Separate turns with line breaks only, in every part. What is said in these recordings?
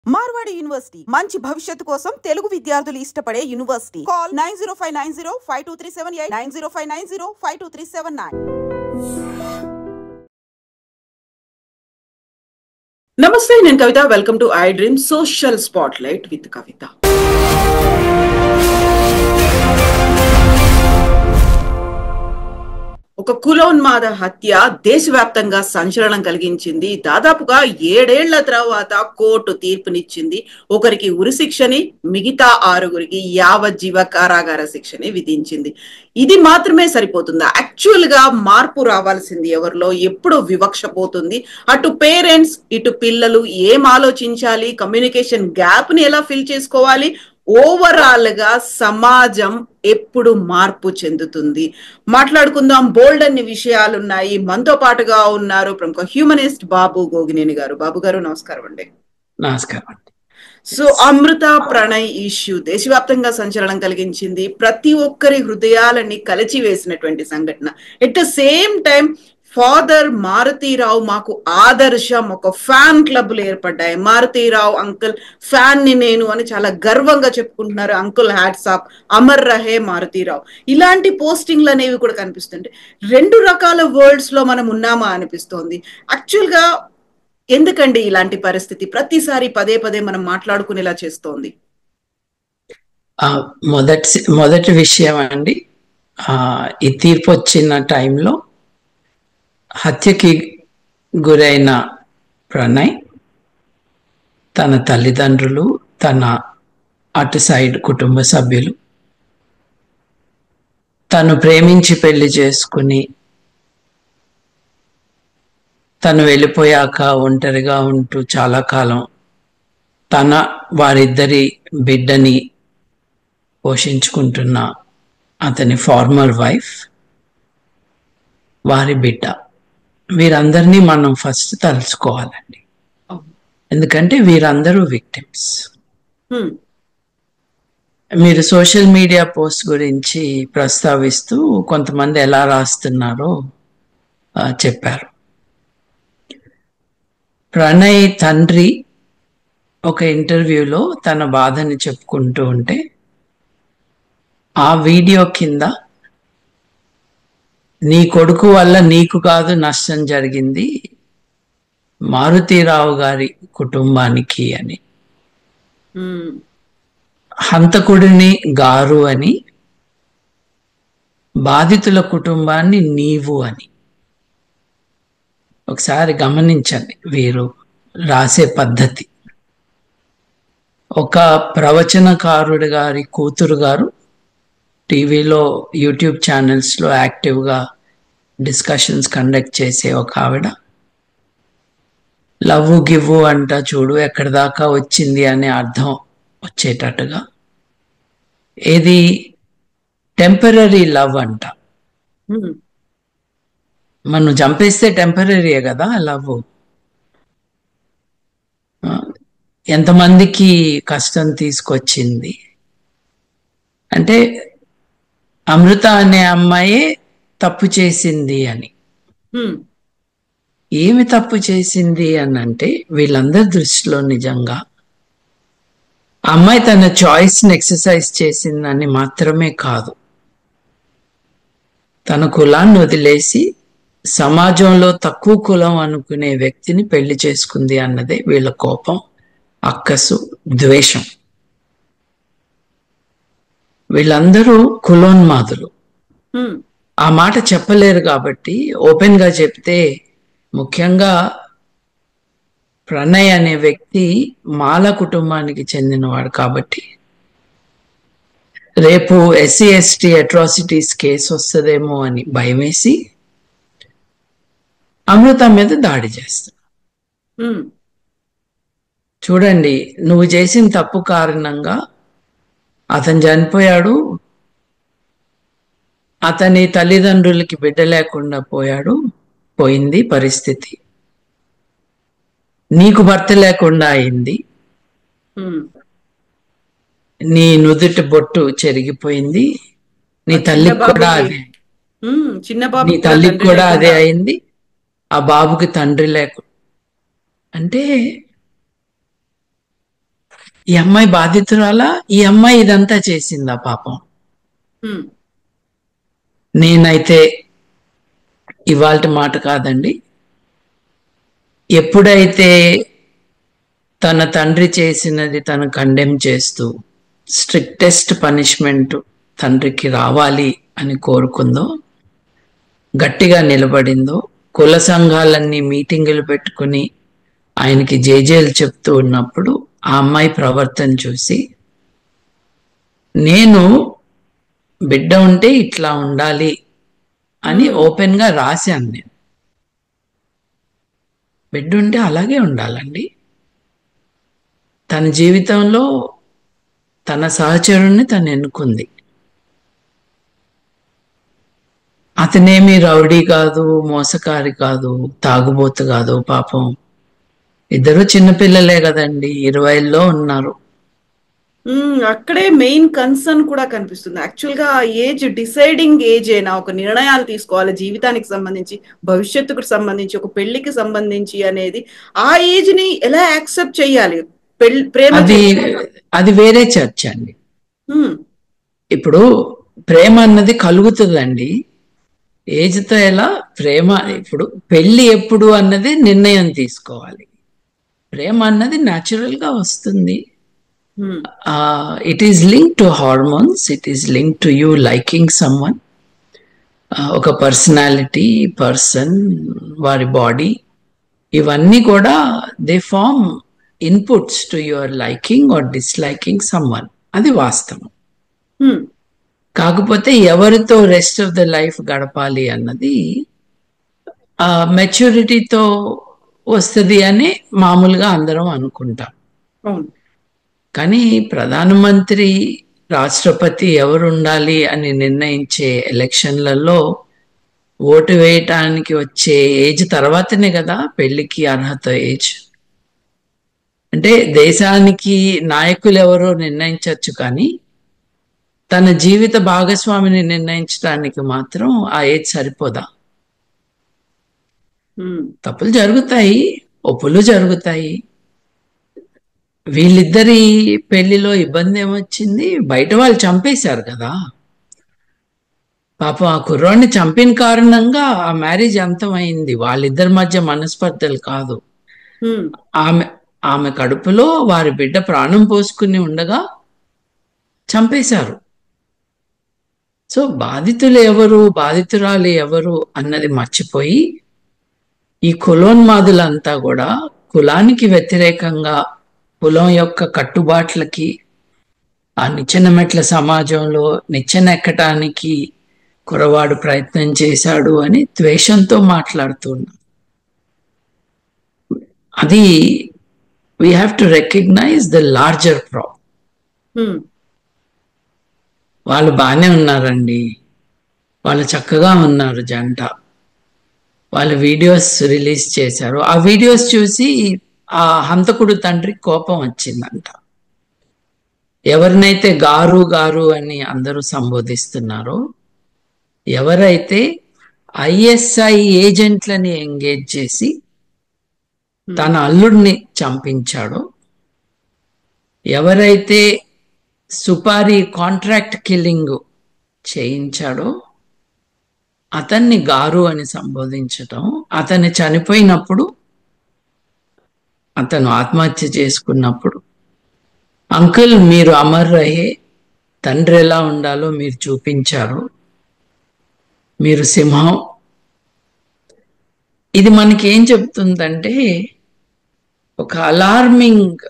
Marwadi university మంచి భవిష్యత్తు కోసం తెలుగు విద్యార్థులు ఇష్టపడే యూనివర్సిటీ. కాల్ 9059052378 9059052379. నమస్తే, నేను Kavitha. Welcome to I dream social spotlight with Kavitha. ఒక కులోన్మాద హత్య దేశవ్యాప్తంగా సంచలనం కలిగించింది. దాదాపుగా 7 ఏళ్ల తర్వాత కోర్టు తీర్పునిచ్చింది. ఒకరికి ఉరిశిక్షని, మిగతా 6గురికి యావజ్జీవ కారాగార శిక్షని విధించింది. ఇది మాత్రమే సరిపోతుందా? యాక్చువల్ గా మార్పు రావాల్సింది ఎవరిలో? ఎప్పుడు వివక్ష పోతుంది? అటు పేరెంట్స్, ఇటు పిల్లలు ఏం ఆలోచించాలి? కమ్యూనికేషన్ గ్యాప్ ని ఎలా ఫిల్ చేసుకోవాలి? ఓవరాల్ గా సమాజం ఎప్పుడు మార్పు చెందుతుంది? మాట్లాడుకుందాం. బోల్డ్ అన్ని విషయాలున్నాయి. మనతో పాటుగా ఉన్నారు ప్రముఖ హ్యూమనిస్ట్ బాబు గోగినేని గారు. బాబు గారు, నమస్కారం అండి.
నమస్కారం.
సో అమృత ప్రణయ్ ఇష్యూ దేశవ్యాప్తంగా సంచలనం కలిగించింది. ప్రతి ఒక్కరి హృదయాలని కలిచివేసినటువంటి సంఘటన. At the same time father Maruthi Rao మాకు ఆదర్శం. ఒక ఫ్యాన్ క్లబ్లు ఏర్పడ్డాయి. మారుతీరావు అంకుల్ ఫ్యాన్ ని నేను అని చాలా గర్వంగా చెప్పుకుంటున్నారు. అంకుల్ హ్యాట్స్ ఆఫ్, అమర్ రహే మారుతీరావు. ఇలాంటి పోస్టింగ్లు అనేవి కూడా కనిపిస్తుంటాయి. 2 రకాల వరల్డ్స్ లో మనం ఉన్నామా అనిపిస్తోంది. యాక్చువల్ గా ఎందుకండి ఇలాంటి పరిస్థితి ప్రతిసారి పదే పదే మనం మాట్లాడుకునేలా చేస్తోంది?
మొదటి విషయం అండి, ఈ తీర్పు వచ్చిన టైంలో హత్యకి గురైన ప్రణయ్, తన తల్లిదండ్రులు, తన అటు సైడ్ కుటుంబ సభ్యులు, తను ప్రేమించి పెళ్లి చేసుకుని తను వెళ్ళిపోయాక ఒంటరిగా ఉంటూ చాలా కాలం వారిద్దరి బిడ్డని పోషించుకుంటున్న అతని ఫార్మర్ వైఫ్, వారి బిడ్డ, వీరందరినీ మనం ఫస్ట్ తలుచుకోవాలండి. ఎందుకంటే వీరందరూ విక్టిమ్స్. మీరు సోషల్ మీడియా పోస్ట్ గురించి ప్రస్తావిస్తూ కొంతమంది ఎలా రాస్తున్నారో చెప్పారు. ప్రణయ్ తండ్రి ఒక ఇంటర్వ్యూలో తన బాధని చెప్పుకుంటూ ఉంటే ఆ వీడియో కింద నీ కొడుకు వల్ల నీకు కాదు నష్టం జరిగింది, మారుతీరావు గారి కుటుంబానికి అని, హంతకుడిని గారు అని, బాధితుల కుటుంబాన్ని నీవు అని. ఒకసారి గమనించండి వీరు రాసే పద్ధతి. ఒక ప్రవచనకారుడి గారి కూతురు గారు టీవీలో, యూట్యూబ్ ఛానల్స్లో యాక్టివ్గా డిస్కషన్స్ కండక్ట్ చేసే ఒక ఆవిడ, లవ్ గివ్ అంట చూడు ఎక్కడి దాకా వచ్చింది అనే అర్థం వచ్చేటట్టుగా, ఏది టెంపరరీ లవ్ అంట. మనం చంపేస్తే టెంపరీయే కదా లవ్. ఎంతమందికి కష్టం తీసుకొచ్చింది అంటే అమృత అనే అమ్మాయే తప్పు చేసింది అని. ఏమి తప్పు చేసింది అని అంటే వీళ్ళందరి దృష్టిలో నిజంగా అమ్మాయి తన చాయిస్ని ఎక్సర్సైజ్ చేసిందని మాత్రమే కాదు, తన కులాన్ని వదిలేసి సమాజంలో తక్కువ కులం అనుకునే వ్యక్తిని పెళ్లి చేసుకుంది అన్నదే వీళ్ళ కోపం, అక్కసు, ద్వేషం. వీళ్ళందరూ కులోన్మాదులు. ఆ మాట చెప్పలేరు కాబట్టి ఓపెన్ గా చెప్తే, ముఖ్యంగా ప్రణయ్ అనే వ్యక్తి మాల కుటుంబానికి చెందినవాడు కాబట్టి రేపు ఎస్సీ ఎస్టీ అట్రాసిటీస్ కేసు వస్తుందేమో అని భయమేసి అమృత మీద దాడి చేస్తాడు. చూడండి, నువ్వు చేసిన తప్పు కారణంగా అతను చనిపోయాడు, అతని తల్లిదండ్రులకి బిడ్డ లేకుండా పోయింది పరిస్థితి, నీకు భర్త లేకుండా అయింది, నీ నుదుటి బొట్టు చెరిగిపోయింది, నీ తల్లికి కూడా అదే, నీ తల్లికి కూడా అదే అయింది, ఆ బాబుకి తండ్రి లేకుండా. అంటే ఈ అమ్మాయి బాధితురాలా? ఈ అమ్మాయి ఇదంతా చేసిందా పాపం?
ఉమ్,
నేనైతే ఇవాల్టి మాట కాదండి, ఎప్పుడైతే తన తండ్రి చేసినది తను కండెమ్ చేస్తూ స్ట్రిక్టెస్ట్ పనిష్మెంట్ తండ్రికి రావాలి అని కోరుకుందో, గట్టిగా నిలబడిందో, కుల సంఘాలన్నీ మీటింగులు పెట్టుకుని ఆయనకి జేజేలు చెప్తూ ఉన్నప్పుడు ఆ అమ్మాయి ప్రవర్తన చూసి, నేను బిడ్డ ఉంటే ఇట్లా ఉండాలి అని ఓపెన్ గా రాశాను. నేను బిడ్డ ఉంటే అలాగే ఉండాలండి. తన జీవితంలో తన సహచరుణ్ణి తను ఎన్నుకుంది. అతనేమి రౌడీ కాదు, మోసకారి కాదు, తాగుబోతు కాదు. పాపం ఇద్దరు చిన్నపిల్లలే కదండి, 20లో ఉన్నారు.
అక్కడే మెయిన్ కన్సర్న్ కూడా కనిపిస్తుంది. యాక్చువల్ గా ఏజ్ డిసైడింగ్ ఏజ్ అయినా, ఒక నిర్ణయాలు తీసుకోవాలి జీవితానికి సంబంధించి, భవిష్యత్తుకు సంబంధించి, ఒక పెళ్లికి సంబంధించి అనేది, ఆ ఏజ్ ని ఎలా యాక్సెప్ట్ చేయాలి? ప్రేమ
అది వేరే చర్చ అండి.
ఉమ్,
ఇప్పుడు ప్రేమ అన్నది కలుగుతుందండి ఏజ్తో. ఎలా ప్రేమ? ఇప్పుడు పెళ్లి ఎప్పుడు అన్నది నిర్ణయం తీసుకోవాలి. ప్రేమ అన్నది న్యాచురల్ గా వస్తుంది.
Um,
it is link to hormones, it is link to you liking someone. ఒక పర్సనాలిటీ, పర్సన్, వారి బాడీ, ఇవన్నీ కూడా they form inputs to your liking or disliking someone. అది వాస్తవం.
ఉమ్,
కాకపోతే ఎవరితో రెస్ట్ ఆఫ్ ద లైఫ్ గడపాలి అన్నది మెచ్యూరిటీతో వస్తుంది అని మామూలుగా అందరం అనుకుంటాం.
అవును.
కానీ ప్రధానమంత్రి, రాష్ట్రపతి ఎవరు ఉండాలి అని నిర్ణయించే ఎలక్షన్లలో ఓటు వేయటానికి వచ్చే ఏజ్ తర్వాతనే కదా పెళ్లికి అర్హత ఏజ్. అంటే దేశానికి నాయకులు ఎవరో నిర్ణయించవచ్చు, కానీ తన జీవిత భాగస్వామిని నిర్ణయించడానికి మాత్రం ఆ ఏజ్ సరిపోదా? తప్పులు జరుగుతాయి, ఒప్పులు జరుగుతాయి. వీళ్ళిద్దరి పెళ్లిలో ఇబ్బంది ఏమొచ్చింది? బయట వాళ్ళు చంపేశారు కదా పాపం. ఆ కుర్రాడిని చంపిన కారణంగా ఆ మ్యారేజ్ అంతమైంది. వాళ్ళిద్దరి మధ్య మనస్పర్ధలు కాదు. ఆమె ఆమె కడుపులో వారి బిడ్డ ప్రాణం పోసుకుని ఉండగా చంపేశారు. సో బాధితులు ఎవరు, బాధితురాలు ఎవరు అన్నది మర్చిపోయి ఈ కులోన్మాదులంతా కూడా కులానికి వ్యతిరేకంగా, కులం యొక్క కట్టుబాట్లకి, ఆ నిచ్చెన మెట్ల సమాజంలో నిచ్చెన ఎక్కటానికి కురవాడు ప్రయత్నం చేశాడు అని ద్వేషంతో మాట్లాడుతున్నారు. అది we have to recognise the larger problem. వాళ్ళు బాగానే ఉన్నారండి, వాళ్ళు చక్కగా ఉన్నారు జంట. వాళ్ళు వీడియోస్ రిలీజ్ చేశారు. ఆ వీడియోస్ చూసి ఆ హంతకుడు తండ్రి కోపం వచ్చిందంట. ఎవరినైతే గారు గారు అని అందరూ సంబోధిస్తున్నారో, ఎవరైతే ఐఎస్ఐ ఏజెంట్లని ఎంగేజ్ చేసి తన అల్లుడిని చంపించాడో, ఎవరైతే సుపారీ కాంట్రాక్ట్ కిల్లింగ్ చేయించాడో అతన్ని గారు అని సంబోధించటం, అతన్ని చనిపోయినప్పుడు, అతను ఆత్మహత్య చేసుకున్నప్పుడు, అంకుల్ మీరు అమర్ రహే, తండ్రి ఎలా ఉండాలో మీరు చూపించారు, మీరు సింహం. ఇది మనకి ఏం చెప్తుందంటే, ఒక alarming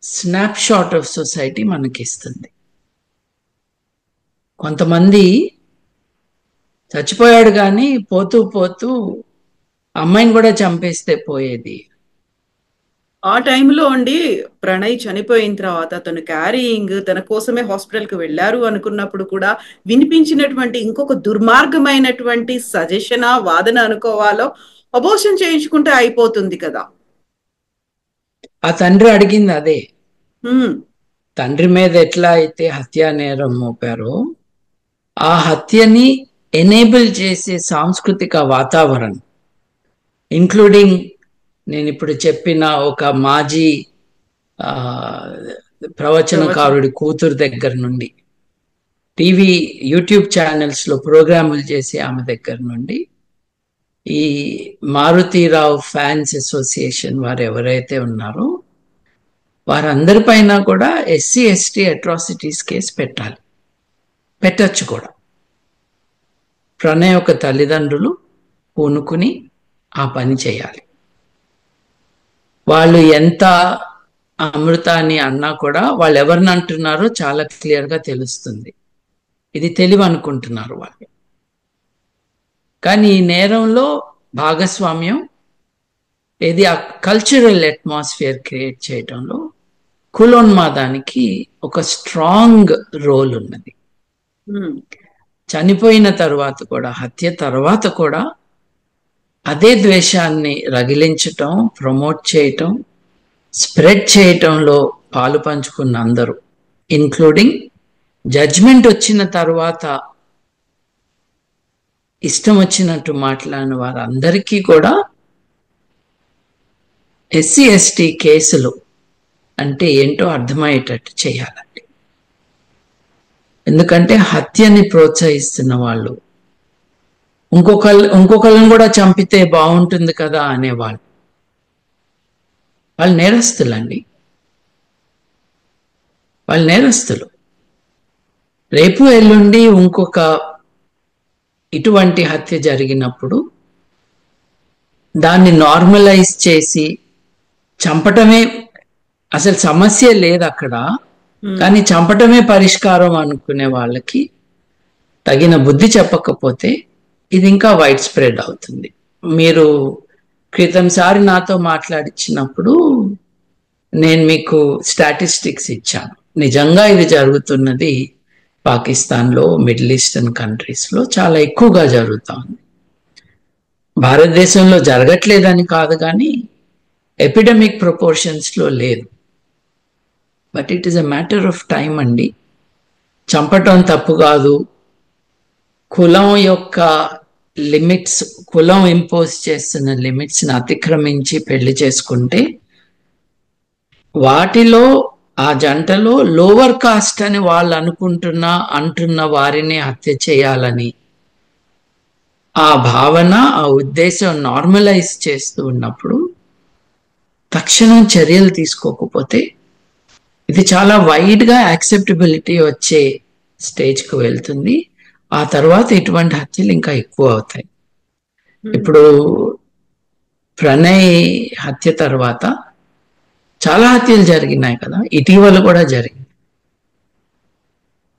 snapshot of society మనకిస్తుంది. కొంతమంది చచ్చిపోయాడు కానీ పోతూ పోతూ అమ్మాయిని కూడా చంపేస్తే పోయేది.
ఆ టైంలో అండి ప్రణయ్ చనిపోయిన తర్వాత తను క్యారీయింగ్ తన కోసమే హాస్పిటల్కి వెళ్ళారు అనుకున్నప్పుడు కూడా వినిపించినటువంటి ఇంకొక దుర్మార్గమైనటువంటి సజెషన్, వాదన అనుకోవాలో, అబోర్షన్ చేయించుకుంటే అయిపోతుంది కదా.
ఆ తండ్రి అడిగింది అదే. తండ్రి మీద ఎట్లా అయితే హత్యా నేరం మోపారో, ఆ హత్యని ఎనేబుల్ చేసే సాంస్కృతిక వాతావరణం, ఇంక్లూడింగ్ నేను ఇప్పుడు చెప్పిన ఒక మాజీ ప్రవచనకారుడి కూతురు దగ్గర నుండి, టీవీ యూట్యూబ్ ఛానల్స్ లో ప్రోగ్రాములు చేసే ఆమె దగ్గర నుండి, ఈ మారుతీరావు ఫ్యాన్స్ అసోసియేషన్ వారు ఎవరైతే ఉన్నారో వారందరిపైన కూడా ఎస్సీ ఎస్టీ అట్రాసిటీస్ కేసు పెట్టాలి, పెట్టచ్చు కూడా. ప్రణయ్ యొక్క తల్లిదండ్రులు పూనుకుని ఆ పని చేయాలి. వాళ్ళు ఎంత అమృత అని అన్నా కూడా వాళ్ళు ఎవరిని అంటున్నారో చాలా క్లియర్గా తెలుస్తుంది. ఇది తెలివి అనుకుంటున్నారు వాళ్ళు. కానీ ఈ నేరంలో భాగస్వామ్యం ఇది ఆ కల్చరల్ అట్మాస్ఫియర్ క్రియేట్ చేయడంలో కులోన్మాదానికి ఒక స్ట్రాంగ్ రోల్ ఉన్నది. చనిపోయిన తర్వాత కూడా, హత్య తర్వాత కూడా అదే ద్వేషాన్ని రగిలించటం, ప్రమోట్ చేయటం, స్ప్రెడ్ చేయటంలో పాలు పంచుకున్న అందరూ, ఇన్క్లూడింగ్ జడ్జ్మెంట్ వచ్చిన తర్వాత ఇష్టం వచ్చినట్టు మాట్లాడిన వారందరికీ కూడా ఎస్సీ ఎస్టీ కేసులు అంటే ఏంటో అర్థమయ్యేటట్టు చేయాలండి. ఎందుకంటే హత్యని ప్రోత్సహిస్తున్న వాళ్ళు ఇంకొకళ్ళని కూడా చంపితే బాగుంటుంది కదా అనేవాళ్ళు, వాళ్ళు నేరస్తులండి. వాళ్ళు నేరస్తులు. రేపు ఎల్లుండి ఇంకొక ఇటువంటి హత్య జరిగినప్పుడు దాన్ని నార్మలైజ్ చేసి చంపటమే అసలు సమస్య లేదు అక్కడ, కానీ చంపటమే పరిష్కారం అనుకునే వాళ్ళకి తగిన బుద్ధి చెప్పకపోతే ఇది ఇంకా వైడ్ స్ప్రెడ్ అవుతుంది. మీరు క్రితంసారి నాతో మాట్లాడించినప్పుడు నేను మీకు స్టాటిస్టిక్స్ ఇచ్చాను. నిజంగా ఇది జరుగుతున్నది పాకిస్తాన్లో, మిడిల్ ఈస్టర్న్ కంట్రీస్లో చాలా ఎక్కువగా జరుగుతుంది. భారతదేశంలో జరగట్లేదని కాదు, కానీ ఎపిడమిక్ ప్రపోర్షన్స్లో లేదు. But it is a matter of time అండి. చంపటం తప్పు కాదు. కులం యొక్క లిమిట్స్, కులం ఇంపోజ్ చేస్తున్న లిమిట్స్ని అతిక్రమించి పెళ్లి చేసుకుంటే వాటిలో ఆ జంటలో లోవర్ కాస్ట్ అని వాళ్ళు అంటున్న వారిని హత్య చేయాలని ఆ భావన, ఆ ఉద్దేశం నార్మలైజ్ చేస్తూ ఉన్నప్పుడు తక్షణం చర్యలు తీసుకోకపోతే ఇది చాలా వైడ్గా యాక్సెప్టబిలిటీ వచ్చే స్టేజ్కి వెళ్తుంది. ఆ తర్వాత ఇటువంటి హత్యలు ఇంకా ఎక్కువ అవుతాయి. ఇప్పుడు ప్రణయ్ హత్య తర్వాత చాలా హత్యలు జరిగినాయి కదా, ఇటీవల కూడా జరిగింది.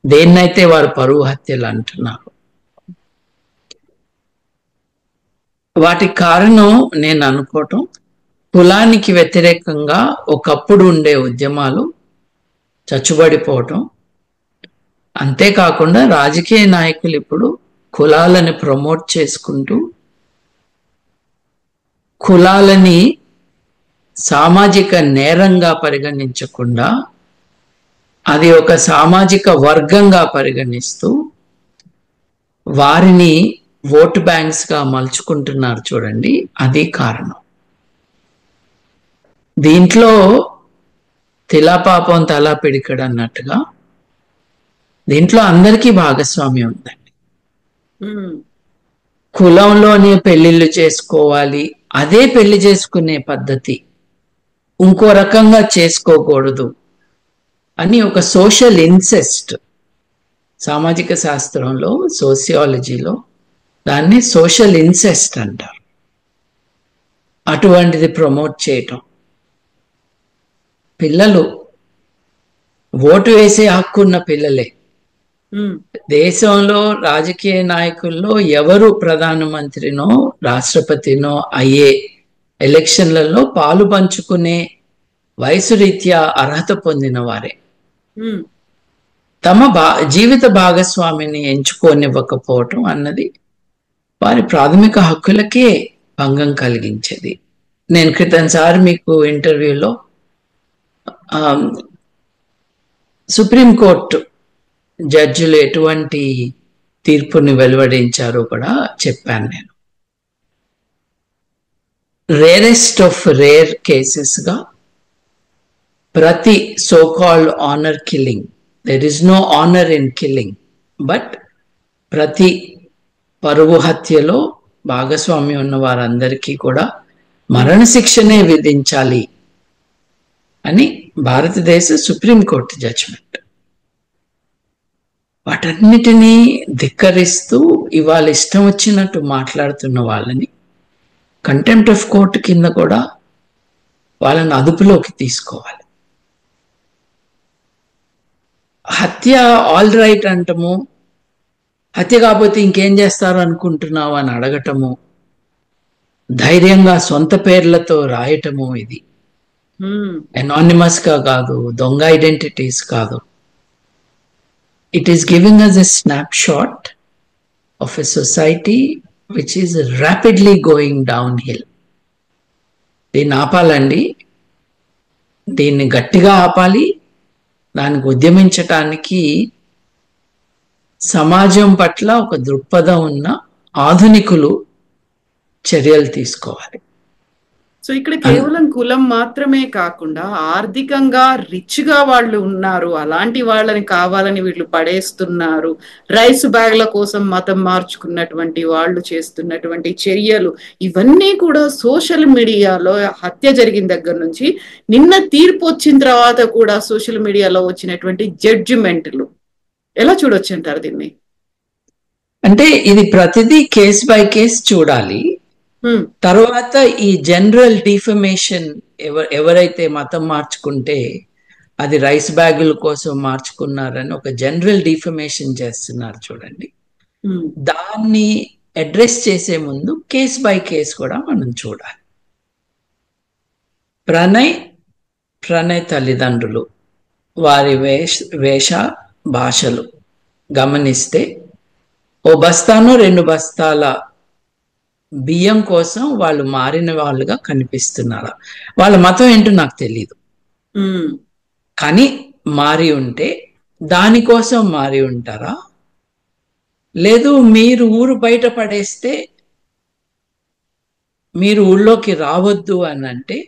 దేన్నైతే వారు పరువు హత్యలు అంటున్నారు, వాటికి కారణం నేను అనుకోవటం కులానికి వ్యతిరేకంగా ఒకప్పుడు ఉండే ఉద్యమాలు చచ్చుబడిపోవటం. అంతేకాకుండా రాజకీయ నాయకులు ఇప్పుడు కులాలని ప్రమోట్ చేసుకుంటూ కులాలని సామాజిక నేరంగా పరిగణించకుండా అది ఒక సామాజిక వర్గంగా పరిగణిస్తూ వారిని ఓటు బ్యాంక్స్గా మలుచుకుంటున్నారు చూడండి, అది కారణం. దీంట్లో తిలా పాపం తలా పిడికడు అన్నట్టుగా దీంట్లో అందరికీ భాగస్వామ్యం ఉందండి. కులంలోనే పెళ్లిళ్ళు చేసుకోవాలి, అదే పెళ్లి చేసుకునే పద్ధతి, ఇంకో రకంగా చేసుకోకూడదు అని ఒక సోషల్ ఇన్సెస్ట్, సామాజిక శాస్త్రంలో, సోషియాలజీలో దాన్ని సోషల్ ఇన్సెస్ట్ అంటారు. అటువంటిది ప్రమోట్ చేయటం, పిల్లలు ఓటు వేసే హక్కున్న పిల్లలే. దేశంలో రాజకీయ నాయకుల్లో ఎవరు ప్రధానమంత్రినో రాష్ట్రపతినో అయ్యే ఎలక్షన్లలో పాలు పంచుకునే వయసు రీత్యా అర్హత పొందిన వారే. తమ జీవిత భాగస్వామిని ఎంచుకోనివ్వకపోవటం అన్నది వారి ప్రాథమిక హక్కులకే భంగం కలిగించేది. నేను క్రితంసారి మీకు ఇంటర్వ్యూలో సుప్రీంకోర్టు జడ్జిలు ఎటువంటి తీర్పుని వెలువడించారో కూడా చెప్పాను. నేను రేరెస్ట్ ఆఫ్ రేర్ కేసెస్గా ప్రతి so called honour killing, there is no honour in killing, but ప్రతి పరువు హత్యలో భాగస్వామ్యం ఉన్న వారందరికీ కూడా మరణశిక్షనే విధించాలి అని భారతదేశ సుప్రీంకోర్టు జడ్జిమెంట్. వాటన్నిటినీ ధిక్కరిస్తూ ఇవాళ ఇష్టం వచ్చినట్టు మాట్లాడుతున్న వాళ్ళని కంటెంప్ట్ ఆఫ్ కోర్టు కింద కూడా వాళ్ళని అదుపులోకి తీసుకోవాలి. హత్య ఆల్ రైట్ అంటము, హత్య కాకపోతే ఇంకేం చేస్తారు అనుకుంటున్నావు అని అడగటము, ధైర్యంగా సొంత పేర్లతో రాయటము, ఇది అనానిమస్ గా కాదు, దొంగ ఐడెంటిటీస్ కాదు. It is giving us a snapshot of a society which is rapidly going downhill. దీన్ని ఆపాలండి, దీన్ని గట్టిగా ఆపాలి. దానికి ఉద్యమించటానికి సమాజం పట్ల ఒక దృక్పథం ఉన్న ఆధునికులు చర్యలు తీసుకోవాలి.
సో ఇక్కడ కేవలం కులం మాత్రమే కాకుండా ఆర్థికంగా రిచ్ గా వాళ్ళు ఉన్నారు, అలాంటి వాళ్ళని కావాలని వీళ్ళు పడేస్తున్నారు. రైస్ బ్యాగ్ల కోసం మతం మార్చుకున్నటువంటి వాళ్ళు చేస్తున్నటువంటి చర్యలు ఇవన్నీ కూడా సోషల్ మీడియాలో హత్య జరిగిన దగ్గర నుంచి నిన్న తీర్పు వచ్చిన తర్వాత కూడా సోషల్ మీడియాలో వచ్చినటువంటి జడ్జిమెంట్లు ఎలా చూడొచ్చు అంటారు దీన్ని?
అంటే ఇది ప్రతిదీ కేస్ బై కేస్ చూడాలి. తర్వాత ఈ జనరల్ డిఫమేషన్, ఎవరైతే మతం మార్చుకుంటే అది రైస్ బ్యాగుల కోసం మార్చుకున్నారని ఒక జనరల్ డిఫమేషన్ చేస్తున్నారు చూడండి, దాన్ని అడ్రస్ చేసే ముందు కేస్ బై కేస్ కూడా మనం చూడాలి. ప్రణయ్ తల్లిదండ్రులు వారి వేష భాషలు గమనిస్తే ఓ బస్తాను 2 బస్తాల బియ్యం కోసం వాళ్ళు మారిన వాళ్ళుగా కనిపిస్తున్నారా? వాళ్ళ మతం ఏంటో నాకు తెలీదు, కానీ మారి ఉంటే దానికోసం మారి ఉంటారా? లేదు మీరు ఊరు బయట పడేస్తే మీరు ఊళ్ళోకి రావద్దు అని అంటే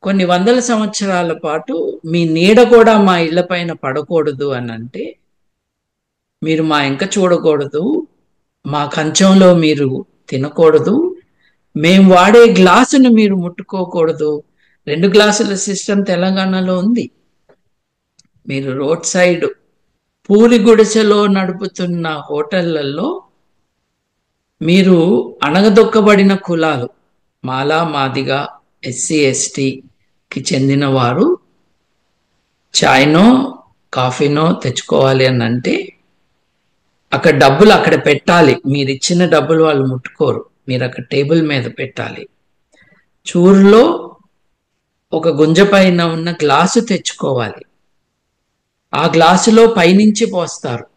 కొన్ని వందల సంవత్సరాల పాటు మీ నీడ కూడా మా ఇళ్ల పైన పడకూడదు అని అంటే మీరు మా ఇంక చూడకూడదు, మా కంచంలో మీరు తినకూడదు, మేము వాడే గ్లాసును మీరు ముట్టుకోకూడదు. 2 గ్లాసుల సిస్టమ్ తెలంగాణలో ఉంది. మీరు రోడ్ సైడ్ పూరి గుడిసెలో నడుపుతున్న హోటళ్లలో మీరు అణగదొక్కబడిన కులాలు, మాలా మాదిగా ఎస్సీ ఎస్టీకి చెందిన వారు చాయ్నో కాఫీనో తెచ్చుకోవాలి అని అంటే అక్కడ డబ్బులు అక్కడ పెట్టాలి. మీరు ఇచ్చిన డబ్బులు వాళ్ళు ముట్టుకోరు, మీరు అక్కడ టేబుల్ మీద పెట్టాలి. చూరులో ఒక గుంజ పైన ఉన్న గ్లాసు తెచ్చుకోవాలి, ఆ గ్లాసులో పైనుంచి పోస్తారు,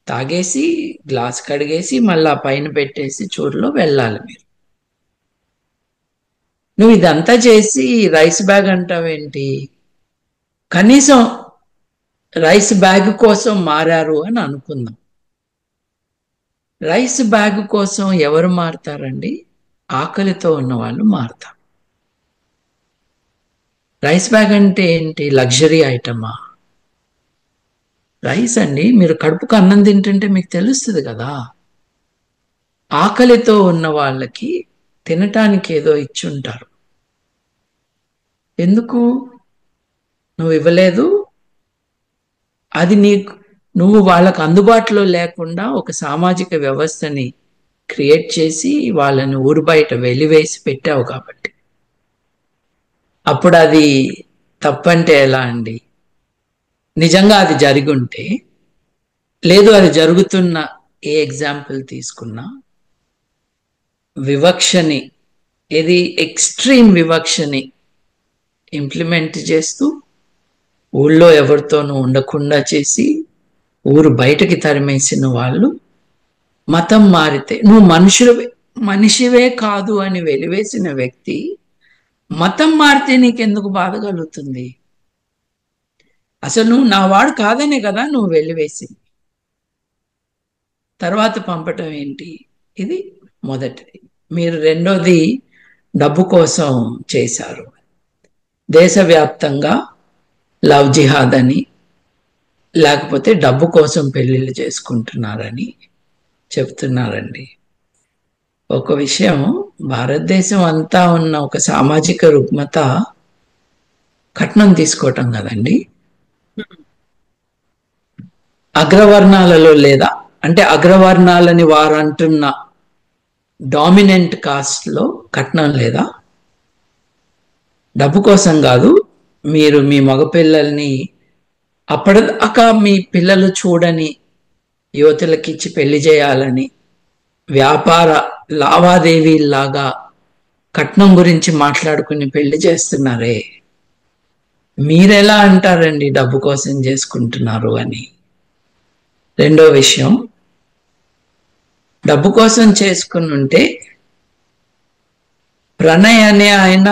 తాగేసి గ్లాస్ కడిగేసి మళ్ళీ పైన పెట్టేసి చూరులో వెళ్ళాలి. మీరు నువ్వు ఇదంతా చేసి రైస్ బ్యాగ్ అంటావేంటి? కనీసం రైస్ బ్యాగ్ కోసం మారారు అని అనుకుందాం. రైస్ బ్యాగ్ కోసం ఎవరు మారుతారండి? ఆకలితో ఉన్న వాళ్ళు మారుతారు. రైస్ బ్యాగ్ అంటే ఏంటి? లగ్జరీ ఐటమా? రైస్ అండి, మీరు కడుపుకు అన్నం తింటుంటే మీకు తెలుస్తుంది కదా. ఆకలితో ఉన్న వాళ్ళకి తినటానికి ఏదో ఇచ్చుంటారు. ఎందుకు నువ్వు ఇవ్వలేదు? అది నువ్వు వాళ్ళకు అందుబాటులో లేకుండా ఒక సామాజిక వ్యవస్థని క్రియేట్ చేసి వాళ్ళని ఊరు బయట వెలివేసి పెట్టావు కాబట్టి. అప్పుడు అది తప్పంటే ఎలా అండి? నిజంగా అది జరిగి ఉంటే, లేదు అది జరుగుతున్న ఏ ఎగ్జాంపుల్ తీసుకున్నా వివక్షని, ఇది ఎక్స్ట్రీమ్ వివక్షని ఇంప్లిమెంట్ చేస్తూ ఊళ్ళో ఎవరితోనూ ఉండకుండా చేసి ఊరు బయటకి తరిమేసిన వాళ్ళు మతం మారితే, నువ్వు మనిషివే కాదు అని వెలివేసిన వ్యక్తి మతం మారితే నీకెందుకు బాధ కలుగుతుంది? అసలు నువ్వు నా వాడు కాదనే కదా నువ్వు వెలివేసింది. తర్వాత పంపటం ఏంటి? ఇది మొదటిది. మీరు రెండోది డబ్బు కోసం చేశారు. దేశవ్యాప్తంగా లవ్ జిహాద్ అని, లేకపోతే డబ్బు కోసం పెళ్లిళ్ళు చేసుకుంటున్నారని చెప్తున్నారండి. ఒక విషయం, భారతదేశం అంతా ఉన్న ఒక సామాజిక రుగ్మత కట్నం తీసుకోవటం కదండి. అగ్రవర్ణాలలో లేదా, అంటే అగ్రవర్ణాలని వారు అంటున్న డామినెంట్ కాస్ట్ లో కట్నం లేదా? డబ్బు కోసం కాదు, మీరు మీ మగపిల్లల్ని అప్పటిదాకా మీ పిల్లలు చూడని యువతులకిచ్చి పెళ్లి చేయాలని వ్యాపార లావాదేవీలాగా కట్నం గురించి మాట్లాడుకుని పెళ్లి చేస్తున్నారే, మీరెలా అంటారండి డబ్బు కోసం చేసుకుంటున్నారు అని? రెండో విషయం, డబ్బు కోసం చేసుకుని ఉంటే ప్రణయ్ అనే ఆయన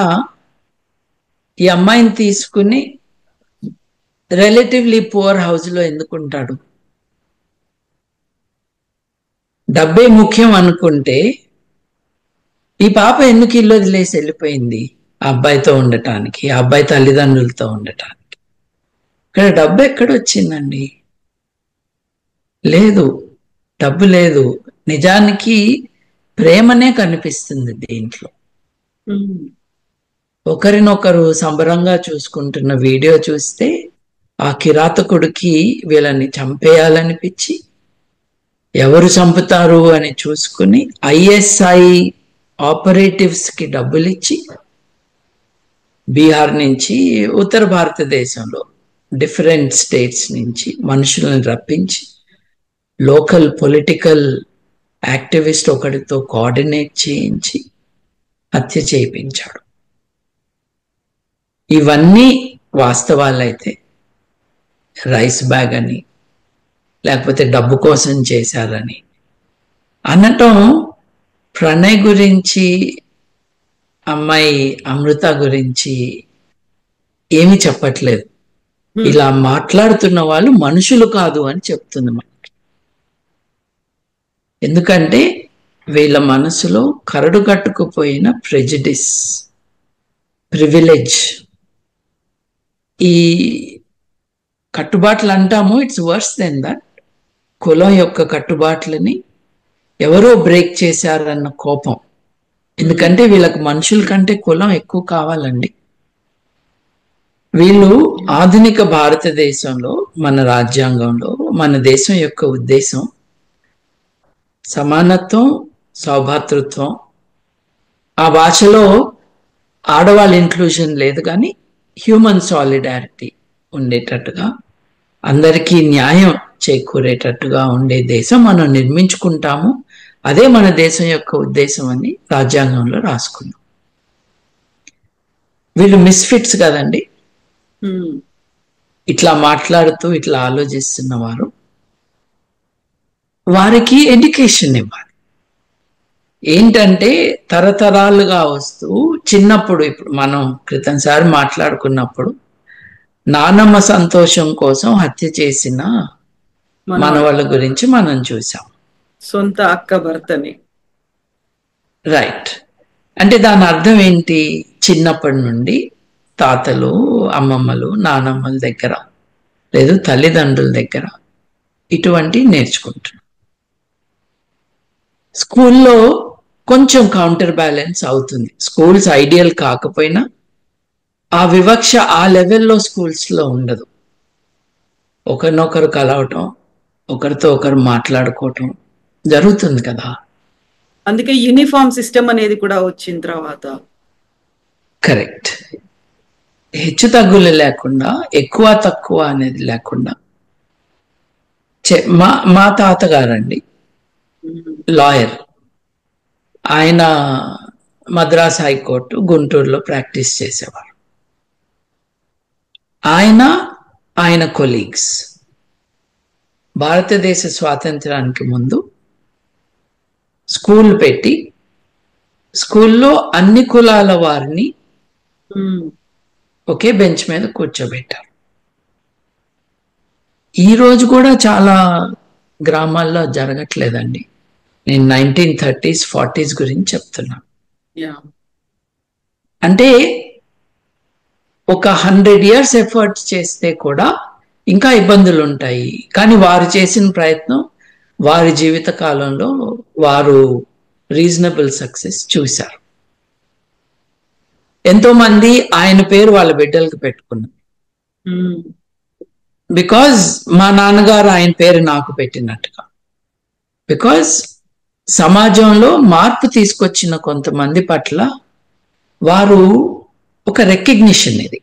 ఈ అమ్మాయిని తీసుకుని రిలేటివ్లీ పువర్ హౌస్ లో ఎందుకుంటాడు? డబ్బే ముఖ్యం అనుకుంటే ఈ పాప ఎందుకు ఇల్లు వదిలేసి వెళ్ళిపోయింది? ఆ అబ్బాయితో ఉండటానికి, ఆ అబ్బాయి తల్లిదండ్రులతో ఉండటానికి. ఇక్కడ డబ్బు ఎక్కడొచ్చిందండి? లేదు, డబ్బు లేదు. నిజానికి ప్రేమనే కనిపిస్తుంది దీంట్లో. ఒకరినొకరు సంబరంగా చూసుకుంటున్న వీడియో చూస్తే ఆ కిరాతకుడికి వీళ్ళని చంపేయాలనిపించి ఎవరు చంపుతారు అని చూసుకుని ఐఎస్ఐ ఆపరేటివ్స్ కి డబ్బులు ఇచ్చి బీహార్ నుంచి ఉత్తర భారతదేశంలో డిఫరెంట్ స్టేట్స్ నుంచి మనుషులను రప్పించి లోకల్ పొలిటికల్ యాక్టివిస్ట్ ఒకరితో కోఆర్డినేట్ చేయించి హత్య చేయించాడు. ఇవన్నీ వాస్తవాలైతే రైస్ బ్యాగ్ అని, లేకపోతే డబ్బు కోసం చేశారని అనటం ప్రణయ్ గురించి, అమ్మాయి అమృత గురించి ఏమి చెప్పట్లేదు. ఇలా మాట్లాడుతున్న వాళ్ళు మనుషులు కాదు అని చెప్తుంది మనకి. ఎందుకంటే వీళ్ళ మనసులో కరడు కట్టుకుపోయిన ప్రెజుడిస్, ప్రివిలేజ్, ఈ కట్టుబాట్లు అంటాము, ఇట్స్ వర్స్ దెన్ దట్. కులం యొక్క కట్టుబాట్లని ఎవరో బ్రేక్ చేశారన్న కోపం. ఎందుకంటే వీళ్ళకి మనుషుల కంటే కులం ఎక్కువ కావాలండి. వీళ్ళు ఆధునిక భారతదేశంలో, మన రాజ్యాంగంలో మన దేశం యొక్క ఉద్దేశం సమానత్వం, సౌభాతృత్వం. ఆ భాషలో ఆడవాళ్ళ ఇంక్లూజన్ లేదు, కానీ హ్యూమన్ సాలిడారిటీ ఉండేటట్టుగా, అందరికీ న్యాయం చేకూరేటట్టుగా ఉండే దేశం మనం నిర్మించుకుంటాము. అదే మన దేశం యొక్క ఉద్దేశం అని రాజ్యాంగంలో రాసుకున్నాం. వీళ్ళు మిస్ఫిట్స్ కదండి. ఇట్లా మాట్లాడుతూ ఇట్లా ఆలోచిస్తున్న వారు, వారికి ఎడ్యుకేషన్ ఇవ్వాలి. ఏంటంటే తరతరాలుగా వస్తూ చిన్నప్పుడు, ఇప్పుడు మనం క్రితంసారి మాట్లాడుకున్నప్పుడు నానమ్మ సంతోషం కోసం హత్య చేసిన మనవాళ్ళ గురించి మనం చూసాం.
సొంత అక్క భర్తని.
రైట్. అంటే దాని అర్థం ఏంటి? చిన్నప్పటి నుండి తాతలు, అమ్మమ్మలు, నానమ్మల దగ్గర లేదు తల్లిదండ్రుల దగ్గర ఇటువంటి నేర్చుకుంటున్నాం. స్కూల్లో కొంచెం కౌంటర్ బ్యాలెన్స్ అవుతుంది. స్కూల్స్ ఐడియల్ కాకపోయినా ఆ వివక్ష ఆ లెవెల్లో స్కూల్స్లో ఉండదు. ఒకరినొకరు కలవటం, ఒకరితో ఒకరు మాట్లాడుకోవటం జరుగుతుంది కదా.
అందుకే యూనిఫామ్ సిస్టమ్ అనేది కూడా వచ్చిన తర్వాత
కరెక్ట్, హెచ్చు తగ్గులు లేకుండా, ఎక్కువ తక్కువ అనేది లేకుండా. మా తాతగారండి లాయర్, ఆయన మద్రాస్ హైకోర్టు గుంటూరులో ప్రాక్టీస్ చేసేవారు. ఆయన కొలీగ్స్ భారతదేశ స్వాతంత్రానికి ముందు స్కూల్ పెట్టి స్కూల్లో అన్ని కులాల వారిని ఒకే బెంచ్ మీద కూర్చోబెట్టారు. ఈ రోజు కూడా చాలా గ్రామాల్లో జరగట్లేదండి. నేను 1930s, 40s గురించి చెప్తున్నా. అంటే ఒక 100 years ఎఫర్ట్ చేస్తే కూడా ఇంకా ఇబ్బందులు ఉంటాయి. కానీ వారు చేసిన ప్రయత్నం వారి జీవిత కాలంలో వారు రీజనబుల్ సక్సెస్ చూశారు. ఎంతో మంది ఆయన పేరు వాళ్ళ బిడ్డలకు పెట్టుకున్నారు. బికాజ్ మా నాన్నగారు ఆయన పేరు నాకు పెట్టినట్టుగా. బికాజ్ సమాజంలో మార్పు తీసుకొచ్చిన కొంతమంది పట్ల వారు ఒక రెకగ్నిషన్, ఇది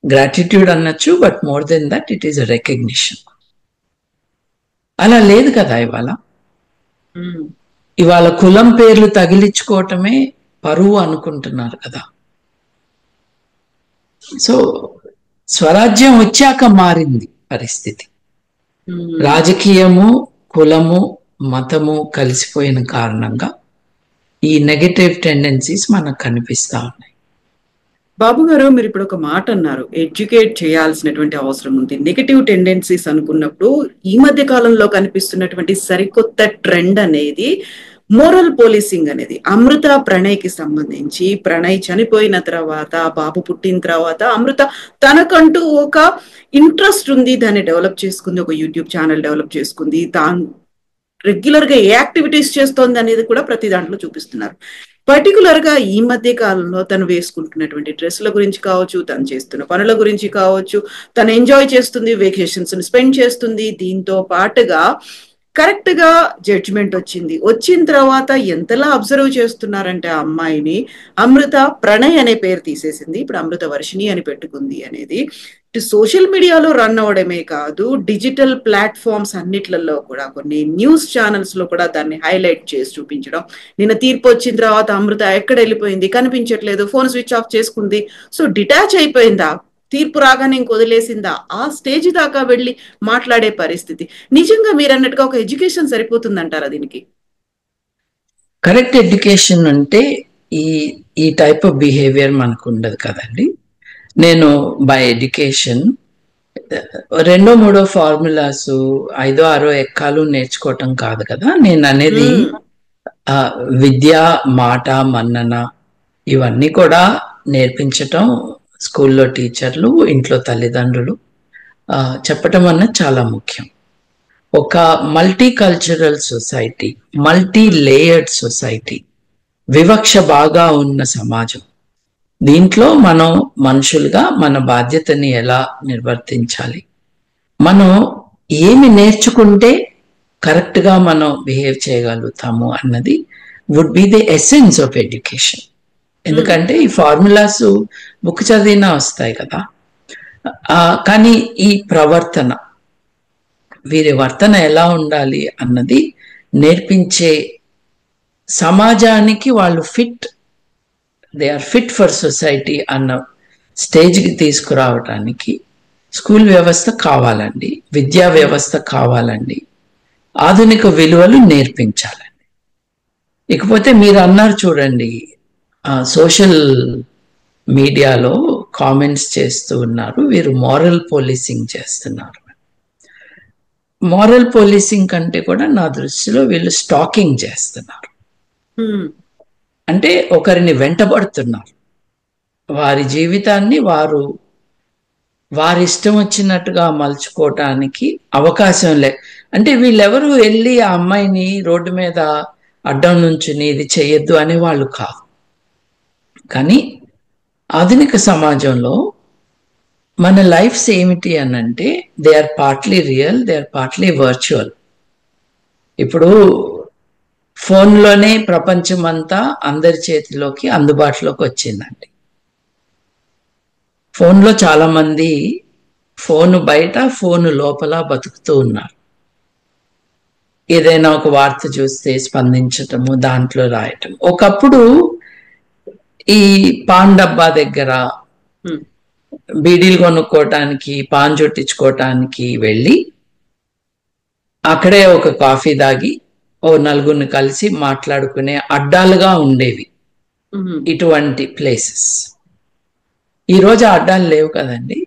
గ్రాటిట్యూడ్ అనొచ్చు, but more than that it is a recognition. అలా లేదు కదా ఇవాళ కులం పేర్లు తగిలించుకోవటమే పరువు అనుకుంటున్నారు కదా. సో స్వరాజ్యం వచ్చాక మారింది పరిస్థితి. రాజకీయము, కులము, మతము కలిసిపోయిన కారణంగా ఈ నెగటివ్ టెండెన్సీస్ మనకు కనిపిస్తా ఉన్నాయి.
బాబు గారు, మీరు ఇప్పుడు ఒక మాట అన్నారు, ఎడ్యుకేట్ చేయాల్సినటువంటి అవసరం ఉంది. నెగటివ్ టెండెన్సీస్ అనుకున్నప్పుడు ఈ మధ్య కాలంలో కనిపిస్తున్నటువంటి సరికొత్త ట్రెండ్ అనేది మోరల్ పోలీసింగ్ అనేది. అమృత ప్రణయ్కి సంబంధించి, ప్రణయ్ చనిపోయిన తర్వాత, బాబు పుట్టిన తర్వాత అమృత తనకంటూ ఒక ఇంట్రెస్ట్ ఉంది, దాన్ని డెవలప్ చేసుకుంది, ఒక యూట్యూబ్ ఛానల్ డెవలప్ చేసుకుంది, తాను రెగ్యులర్ గా ఏ యాక్టివిటీస్ చేస్తోంది అనేది కూడా ప్రతి దాంట్లో చూపిస్తున్నారు. పర్టికులర్ గా ఈ మధ్య కాలంలో తను వేసుకుంటున్నటువంటి డ్రెస్సుల గురించి కావచ్చు, తను చేస్తున్న పనుల గురించి కావచ్చు, తను ఎంజాయ్ చేస్తుంది, వెకేషన్స్ స్పెండ్ చేస్తుంది. దీంతో పాటుగా కరెక్ట్ గా జడ్జిమెంట్ వచ్చింది. వచ్చిన తర్వాత ఎంతలా అబ్జర్వ్ చేస్తున్నారంటే ఆ అమ్మాయిని, అమృత ప్రణయ్ అనే పేరు తీసేసింది, ఇప్పుడు అమృత వర్షిణి అని పెట్టుకుంది అనేది సోషల్ మీడియాలో రన్ అవడమే కాదు, డిజిటల్ ప్లాట్ఫామ్స్ అన్నిట్లలో కూడా, కొన్ని న్యూస్ ఛానల్స్ లో కూడా దాన్ని హైలైట్ చేసి చూపించడం. నిన్న తీర్పు వచ్చిన తర్వాత అమృత ఎక్కడ వెళ్ళిపోయింది, కనిపించట్లేదు, ఫోన్ స్విచ్ ఆఫ్ చేసుకుంది, సో డిటాచ్ అయిపోయిందా, తీర్పు రాగానే ఇంక వదిలేసిందా, ఆ స్టేజ్ దాకా వెళ్ళి మాట్లాడే పరిస్థితి. నిజంగా మీరు అన్నట్టుగా ఒక ఎడ్యుకేషన్ సరిపోతుందంటారా దీనికి?
కరెక్ట్ ఎడ్యుకేషన్ అంటే ఈ టైప్ ఆఫ్ బిహేవియర్ మనకు ఉండదు కదండి. నేను బై ఎడ్యుకేషన్ 2-3 ఫార్ములాస్ 5-6 ఎక్కాలు నేర్చుకోవటం కాదు కదా. నేను అనేది విద్య, మాట, మన్నన ఇవన్నీ కూడా నేర్పించటం స్కూల్లో టీచర్లు, ఇంట్లో తల్లిదండ్రులు చెప్పటం అన్నది చాలా ముఖ్యం. ఒక multi cultural society, multi layered society, వివక్ష బాగా ఉన్న సమాజం, దీంట్లో మనం మనుషులుగా మన బాధ్యతని ఎలా నిర్వర్తించాలి, మనం ఏమి నేర్చుకుంటే కరెక్ట్గా మనం బిహేవ్ చేయగలుగుతాము అన్నది would be the essence of education. ఎందుకంటే ఈ ఫార్ములాస్ బుక్ చదివినా వస్తాయి కదా, కానీ ఈ ప్రవర్తన, వీరి వర్తన ఎలా ఉండాలి అన్నది నేర్పించే సమాజానికి వాళ్ళు they are fit for society అన్న స్టేజ్కి తీసుకురావటానికి స్కూల్ వ్యవస్థ కావాలండి, విద్యా వ్యవస్థ కావాలండి, ఆధునిక విలువలు నేర్పించాలండి. ఇకపోతే మీరు అన్నారు చూడండి, సోషల్ మీడియాలో కామెంట్స్ చేస్తూ ఉన్నారు, వీరు మోరల్ పోలీసింగ్ చేస్తున్నారు. మోరల్ పోలీసింగ్ కంటే కూడా నా దృష్టిలో వీళ్ళు స్టాకింగ్ చేస్తున్నారు. అంటే ఒకరిని వెంటబడుతున్నారు, వారి జీవితాన్ని వారి ఇష్టం వచ్చినట్టుగా మలుచుకోవటానికి అవకాశం అంటే వీళ్ళెవరు వెళ్ళి ఆ అమ్మాయిని రోడ్డు మీద అడ్డం నుంచుని ఇది చేయొద్దు అనేవాళ్ళు కాదు. కానీ ఆధునిక సమాజంలో మన లైఫ్స్ ఏమిటి అనంటే they are partly real, they are partly virtual. ఇప్పుడు ఫోన్లోనే ప్రపంచం అంతా అందరి చేతిలోకి అందుబాటులోకి వచ్చిందండి. ఫోన్లో చాలా మంది ఫోను బయట, ఫోను లోపల బతుకుతూ ఉన్నారు. ఏదైనా ఒక వార్త చూస్తే స్పందించటము, దాంట్లో రాయటం. ఒకప్పుడు ఈ పాన్ డబ్బా దగ్గర బీడీలు కొనుక్కోవటానికి, పాన్ చుట్టించుకోవటానికి వెళ్ళి అక్కడే ఒక కాఫీ తాగి ఓ నలుగురిని కలిసి మాట్లాడుకునే అడ్డాలుగా ఉండేవి ఇటువంటి ప్లేసెస్. ఈరోజు ఆ అడ్డాలు లేవు కదండి.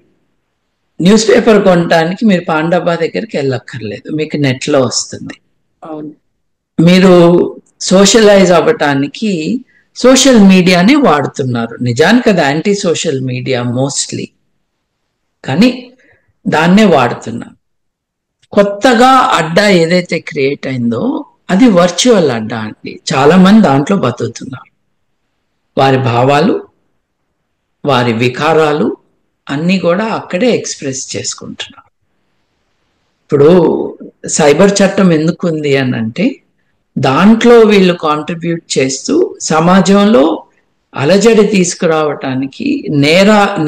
న్యూస్ పేపర్ కొనడానికి మీరు పాన్ డబ్బా దగ్గరికి వెళ్ళక్కర్లేదు, మీకు నెట్లో వస్తుంది. మీరు సోషలైజ్ అవ్వటానికి సోషల్ మీడియాని వాడుతున్నారు. నిజానికి అది యాంటీ సోషల్ మీడియా మోస్ట్లీ, కానీ దాన్నే వాడుతున్నారు. కొత్తగా అడ్డా ఏదైతే క్రియేట్ అయిందో అది వర్చువల్ అడ్డా అండి. చాలా మంది దాంట్లో బతుకుతున్నారు. వారి భావాలు, వారి వికారాలు అన్నీ కూడా అక్కడే ఎక్స్ప్రెస్ చేసుకుంటున్నారు. ఇప్పుడు సైబర్ చట్టం ఎందుకు ఉంది అని అంటే, దాంట్లో వీళ్ళు కాంట్రిబ్యూట్ చేస్తూ సమాజంలో అలజడి తీసుకురావటానికి,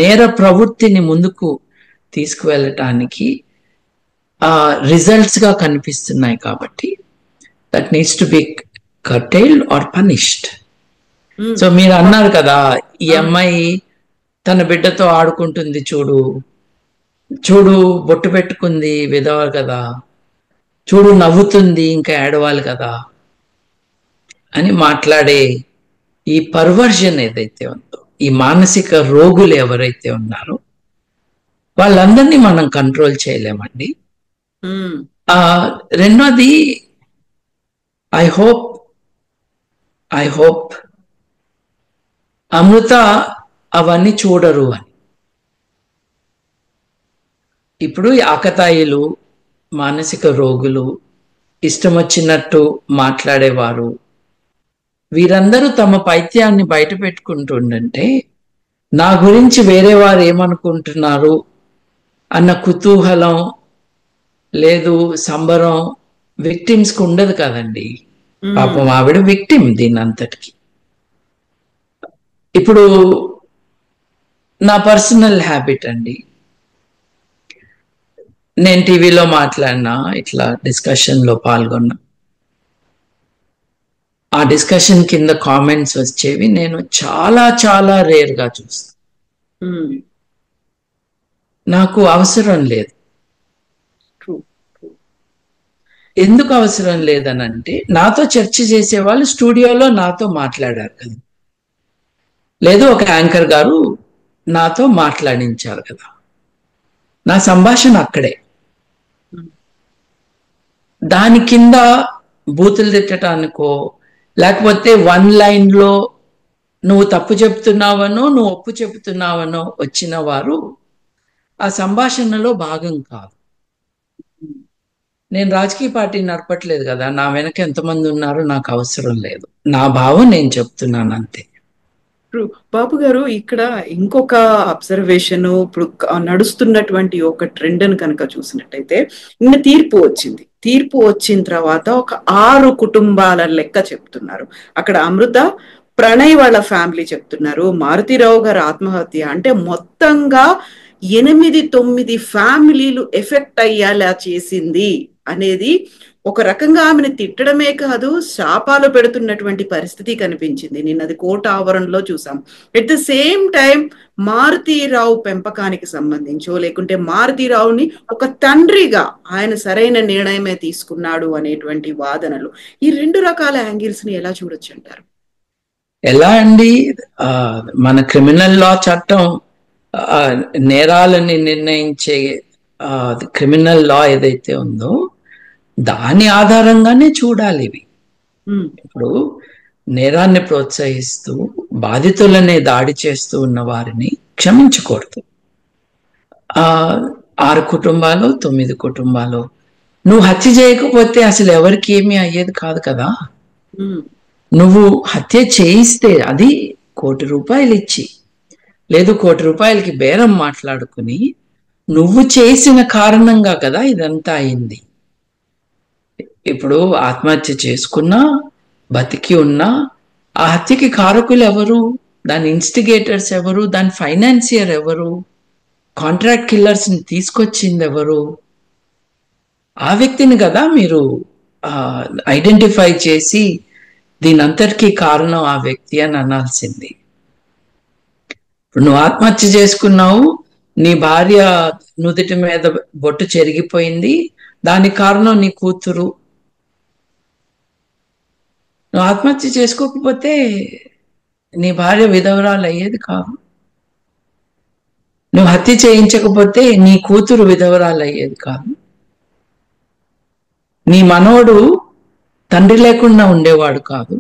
నేర ప్రవృత్తిని ముందుకు తీసుకువెళ్ళటానికి రిజల్ట్స్ గా కనిపిస్తున్నాయి. కాబట్టి that needs to be curtailed or punished. So మీరు అన్నారు కదా, ఈ అమ్మాయి తన బిడ్డతో ఆడుకుంటుంది, చూడు చూడు బొట్టు పెట్టుకుంది, విధవ కదా, చూడు నవ్వుతుంది, ఇంకా ఏడవాలి కదా అని మాట్లాడే ఈ పర్వర్జన్ ఏదైతే ఉందో, ఈ మానసిక రోగులు ఎవరైతే ఉన్నారో వాళ్ళందరినీ మనం కంట్రోల్ చేయలేమండి. రెండోది, ఐ హోప్ అమృత అవన్నీ చూడరు అని. ఇప్పుడు ఆకతాయిలు, మానసిక రోగులు, ఇష్టం వచ్చినట్టు మాట్లాడేవారు, వీరందరూ తమ పైత్యాన్ని బయట పెట్టుకుంటుండంటే నా గురించి వేరే వారు ఏమనుకుంటున్నారు అన్న కుతూహలం లేదు, సంబరం విక్టిమ్స్కి ఉండదు కదండి. పాపం ఆవిడ విక్టిమ్ దీని అంతటికి. ఇప్పుడు నా పర్సనల్ హ్యాబిట్ అండి, నేను టీవీలో మాట్లాడినా, ఇట్లా డిస్కషన్లో పాల్గొన్నా, ఆ డిస్కషన్ కింద కామెంట్స్ వచ్చేవి నేను చాలా చాలా రేర్గా చూస్తాను. నాకు అవసరం లేదు. ఎందుకు అవసరం లేదనంటే, నాతో చర్చ చేసే వాళ్ళు స్టూడియోలో నాతో మాట్లాడారు కదా, లేదు ఒక యాంకర్ గారు నాతో మాట్లాడించారు కదా, నా సంభాషణ అక్కడే. దాని కింద బూతులు తిట్టడానికో లేకపోతే వన్ లైన్లో నువ్వు తప్పు చెప్తున్నావనో నువ్వు ఒప్పు చెబుతున్నావనో వచ్చిన వారు ఆ సంభాషణలో భాగం కాదు. నేను రాజకీయ పార్టీ నడపట్లేదు కదా, నా వెనక ఎంతమంది ఉన్నారో నాకు అవసరం లేదు. నా భావం నేను చెప్తున్నాను అంతే.
బాబు గారు, ఇక్కడ ఇంకొక అబ్జర్వేషన్, ఇప్పుడు నడుస్తున్నటువంటి ఒక ట్రెండ్ అని కనుక చూసినట్టయితే, నిన్న తీర్పు వచ్చిన తర్వాత ఒక 6 కుటుంబాల లెక్క చెప్తున్నారు. అక్కడ అమృత, ప్రణయ్ వాళ్ళ ఫ్యామిలీ చెప్తున్నారు, మారుతీరావు గారు ఆత్మహత్య అంటే మొత్తంగా 8-9 ఫ్యామిలీలు ఎఫెక్ట్ అయ్యేలా చేసింది అనేది ఒక రకంగా ఆమెను తిట్టడమే కాదు, శాపాలు పెడుతున్నటువంటి పరిస్థితి కనిపించింది. నిన్నది కోర్టు ఆవరణలో చూసాం. At the same time Maruthi Rao పెంపకానికి సంబంధించో లేకుంటే మారుతీరావుని ఒక తండ్రిగా ఆయన సరైన నిర్ణయమే తీసుకున్నాడు అనేటువంటి వాదనలు, ఈ 2 రకాల యాంగిల్స్ ని ఎలా చూడొచ్చు అంటారు?
ఎలా అండి, మన క్రిమినల్ లా చట్టం నేరాలని నిర్ణయించే క్రిమినల్ లా ఏదైతే ఉందో దాని ఆధారంగానే చూడాలి ఇవి. ఇప్పుడు నేరాన్ని ప్రోత్సహిస్తూ బాధితులనే దాడి చేస్తూ ఉన్న వారిని క్షమించకూడదు. 6 కుటుంబాలు 9 కుటుంబాలు, నువ్వు హత్య చేయకపోతే అసలు ఎవరికి ఏమీ అయ్యేది కాదు కదా. నువ్వు హత్య చేయిస్తే అది ₹1,00,00,000 ఇచ్చి, లేదు ₹1,00,00,000కి బేరం మాట్లాడుకుని నువ్వు చేసిన కారణంగా కదా ఇదంతా అయింది. ఇప్పుడు ఆత్మహత్య చేసుకున్నా, బతికి ఉన్నా ఆ హత్యకి కారకులు ఎవరు, దాని ఇన్స్టిగేటర్స్ ఎవరు, దాని ఫైనాన్సియర్ ఎవరు, కాంట్రాక్ట్ కిల్లర్స్ ని తీసుకొచ్చింది ఎవరు, ఆ వ్యక్తిని కదా మీరు ఐడెంటిఫై చేసి దీని అంతటికీ కారణం ఆ వ్యక్తి అని అనాల్సింది. ఇప్పుడు నువ్వు ఆత్మహత్య చేసుకున్నావు, నీ భార్య నుదుటి మీద బొట్టు చెరిగిపోయింది, దానికి కారణం నీ కూతురు. నువ్వు ఆత్మహత్య చేసుకోకపోతే నీ భార్య విధవరాలు అయ్యేది కాదు. నువ్వు హత్య చేయించకపోతే నీ కూతురు విధవరాలు అయ్యేది కాదు. నీ మనవడు తండ్రి లేకుండా ఉండేవాడు కాదు.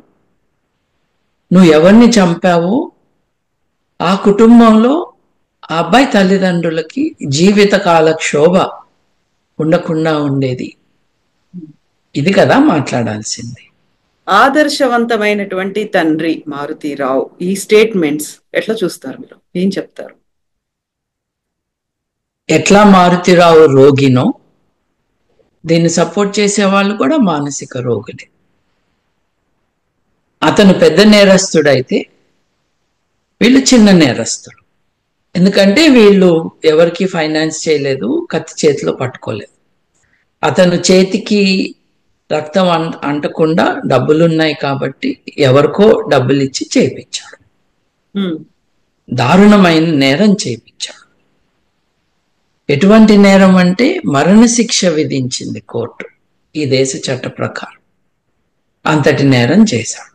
నువ్వు ఎవరిని చంపావో ఆ కుటుంబంలో ఆ అబ్బాయి తల్లిదండ్రులకి జీవితకాల క్షోభ ఉండకుండా ఉండేది. ఇది కదా మాట్లాడాల్సింది.
ఆదర్శవంతమైనటువంటి తండ్రి మారుతీరావు, ఈ స్టేట్మెంట్స్ ఎట్లా చూస్తారు మీరు? ఏం చెప్తారు?
ఎట్లా మారుతీరావు రోగినో దీన్ని సపోర్ట్ చేసే వాళ్ళు కూడా మానసిక రోగులే. అతను పెద్ద నేరస్తుడైతే వీళ్ళు చిన్న నేరస్తుడు. ఎందుకంటే వీళ్ళు ఎవరికి ఫైనాన్స్ చేయలేదు, కత్తి చేతిలో పట్టుకోలేదు. అతను చేతికి రక్తం అంటకుండా డబ్బులున్నాయి కాబట్టి ఎవరికో డబ్బులు ఇచ్చి చేయించాడు. దారుణమైన నేరం చేయించాడు. ఎటువంటి నేరం అంటే మరణశిక్ష విధించింది కోర్టు ఈ దేశ చట్ట ప్రకారం. అంతటి నేరం చేశాడు.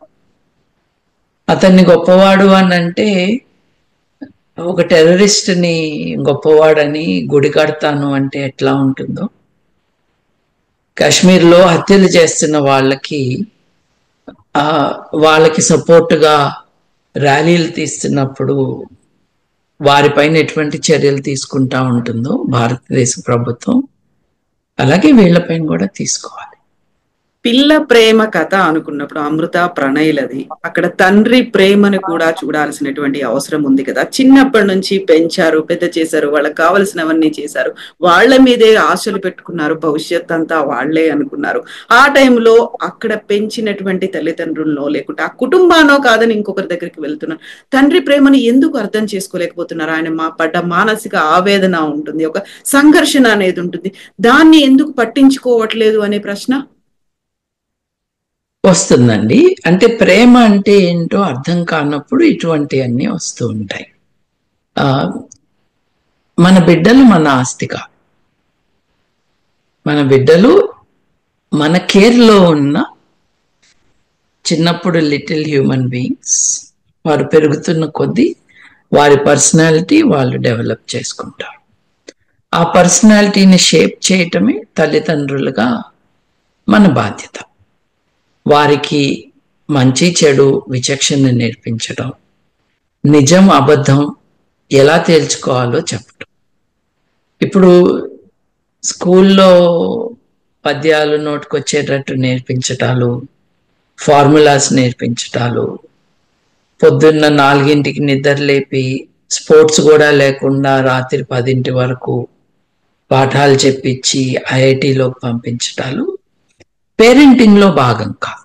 అతన్ని గొప్పవాడు అని అంటే ఒక టెర్రరిస్ట్ని గొప్పవాడని గుడి కడతాను అంటే ఎట్లా ఉంటుందో, కాశ్మీర్లో హత్యలు చేస్తున్న వాళ్ళకి సపోర్టుగా ర్యాలీలు తీస్తున్నప్పుడు వారిపైన ఎటువంటి చర్యలు తీసుకుంటా ఉంటుందో భారతదేశ ప్రభుత్వం, అలాగే వీళ్ళపైన కూడా తీసుకోవాలి.
పిల్ల ప్రేమ కథ అనుకున్నప్పుడు అమృత ప్రణయ్లది, అక్కడ తండ్రి ప్రేమను కూడా చూడాల్సినటువంటి అవసరం ఉంది కదా. చిన్నప్పటి నుంచి పెంచారు, పెద్ద చేశారు, వాళ్ళకి కావలసినవన్నీ చేశారు, వాళ్ళ మీదే ఆశలు పెట్టుకున్నారు, భవిష్యత్ అంతా వాళ్లే అనుకున్నారు. ఆ టైంలో అక్కడ పెంచినటువంటి తల్లిదండ్రుల్లో లేకుంటే ఆ కుటుంబానో కాదని ఇంకొకరి దగ్గరికి వెళ్తున్నారు. తండ్రి ప్రేమను ఎందుకు అర్థం చేసుకోలేకపోతున్నారు? ఆయన పడ్డ మానసిక ఆవేదన ఉంటుంది, ఒక సంఘర్షణ అనేది ఉంటుంది, దాన్ని ఎందుకు పట్టించుకోవట్లేదు అనే ప్రశ్న
వస్తుందండి. అంటే ప్రేమ అంటే ఏంటో అర్థం కానప్పుడు ఇటువంటివన్నీ వస్తూ ఉంటాయి. మన బిడ్డలు మన ఆస్తిగా, మన బిడ్డలు మన కేర్లో ఉన్న చిన్నప్పుడు లిటిల్ హ్యూమన్ బీయింగ్స్. వారు పెరుగుతున్న కొద్దీ వారి పర్సనాలిటీ వాళ్ళు డెవలప్ చేసుకుంటారు. ఆ పర్సనాలిటీని షేప్ చేయటమే తల్లిదండ్రులుగా మన బాధ్యత. వారికి మంచి చెడు విచక్షణ నేర్పించడం, నిజం అబద్ధం ఎలా తేల్చుకోవాలో చెప్పడం. ఇప్పుడు స్కూల్లో పద్యాలు నోటుకొచ్చేటట్టు నేర్పించటాలు, ఫార్ములాస్ నేర్పించటాలు, పొద్దున్న 4ంటికి నిద్ర లేపి స్పోర్ట్స్ కూడా లేకుండా రాత్రి 10 వరకు పాఠాలు చెప్పించి ఐఐటిలోకి పంపించటాలు పేరెంటింగ్లో భాగం కాదు.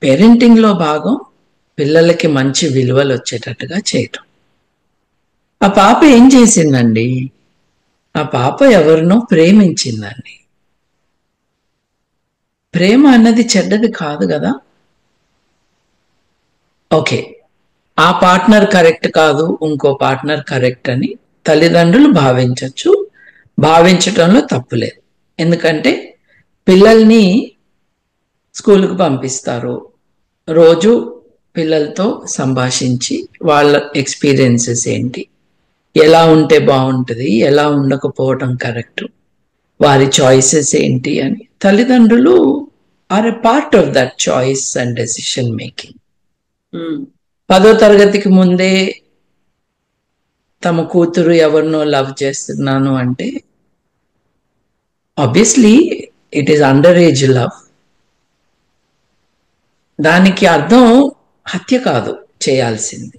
పేరెంటింగ్లో భాగం పిల్లలకి మంచి విలువలు వచ్చేటట్టుగా చేయటం. ఆ పాప ఏం చేసిందండి? ఆ పాప ఎవరినో ప్రేమించిందండి. ప్రేమ అన్నది చెడ్డది కాదు కదా. ఓకే, ఆ పార్ట్నర్ కరెక్ట్ కాదు, ఇంకో పార్ట్నర్ కరెక్ట్ అని తల్లిదండ్రులు భావించవచ్చు. భావించటంలో తప్పులేదు. ఎందుకంటే పిల్లల్ని స్కూల్కి పంపిస్తారు, రోజు పిల్లలతో సంభాషించి వాళ్ళ ఎక్స్పీరియన్సెస్ ఏంటి, ఎలా ఉంటే బాగుంటుంది, ఎలా ఉండకపోవటం కరెక్ట్, వారి చాయిసెస్ ఏంటి అని తల్లిదండ్రులు are a part of that choice and decision making. 10వ తరగతికి ముందే తమ కూతురు ఎవరినో లవ్ చేస్తున్నాను అంటే obviously it is under age love. దానికి అర్థం హత్య కాదు చేయాల్సింది.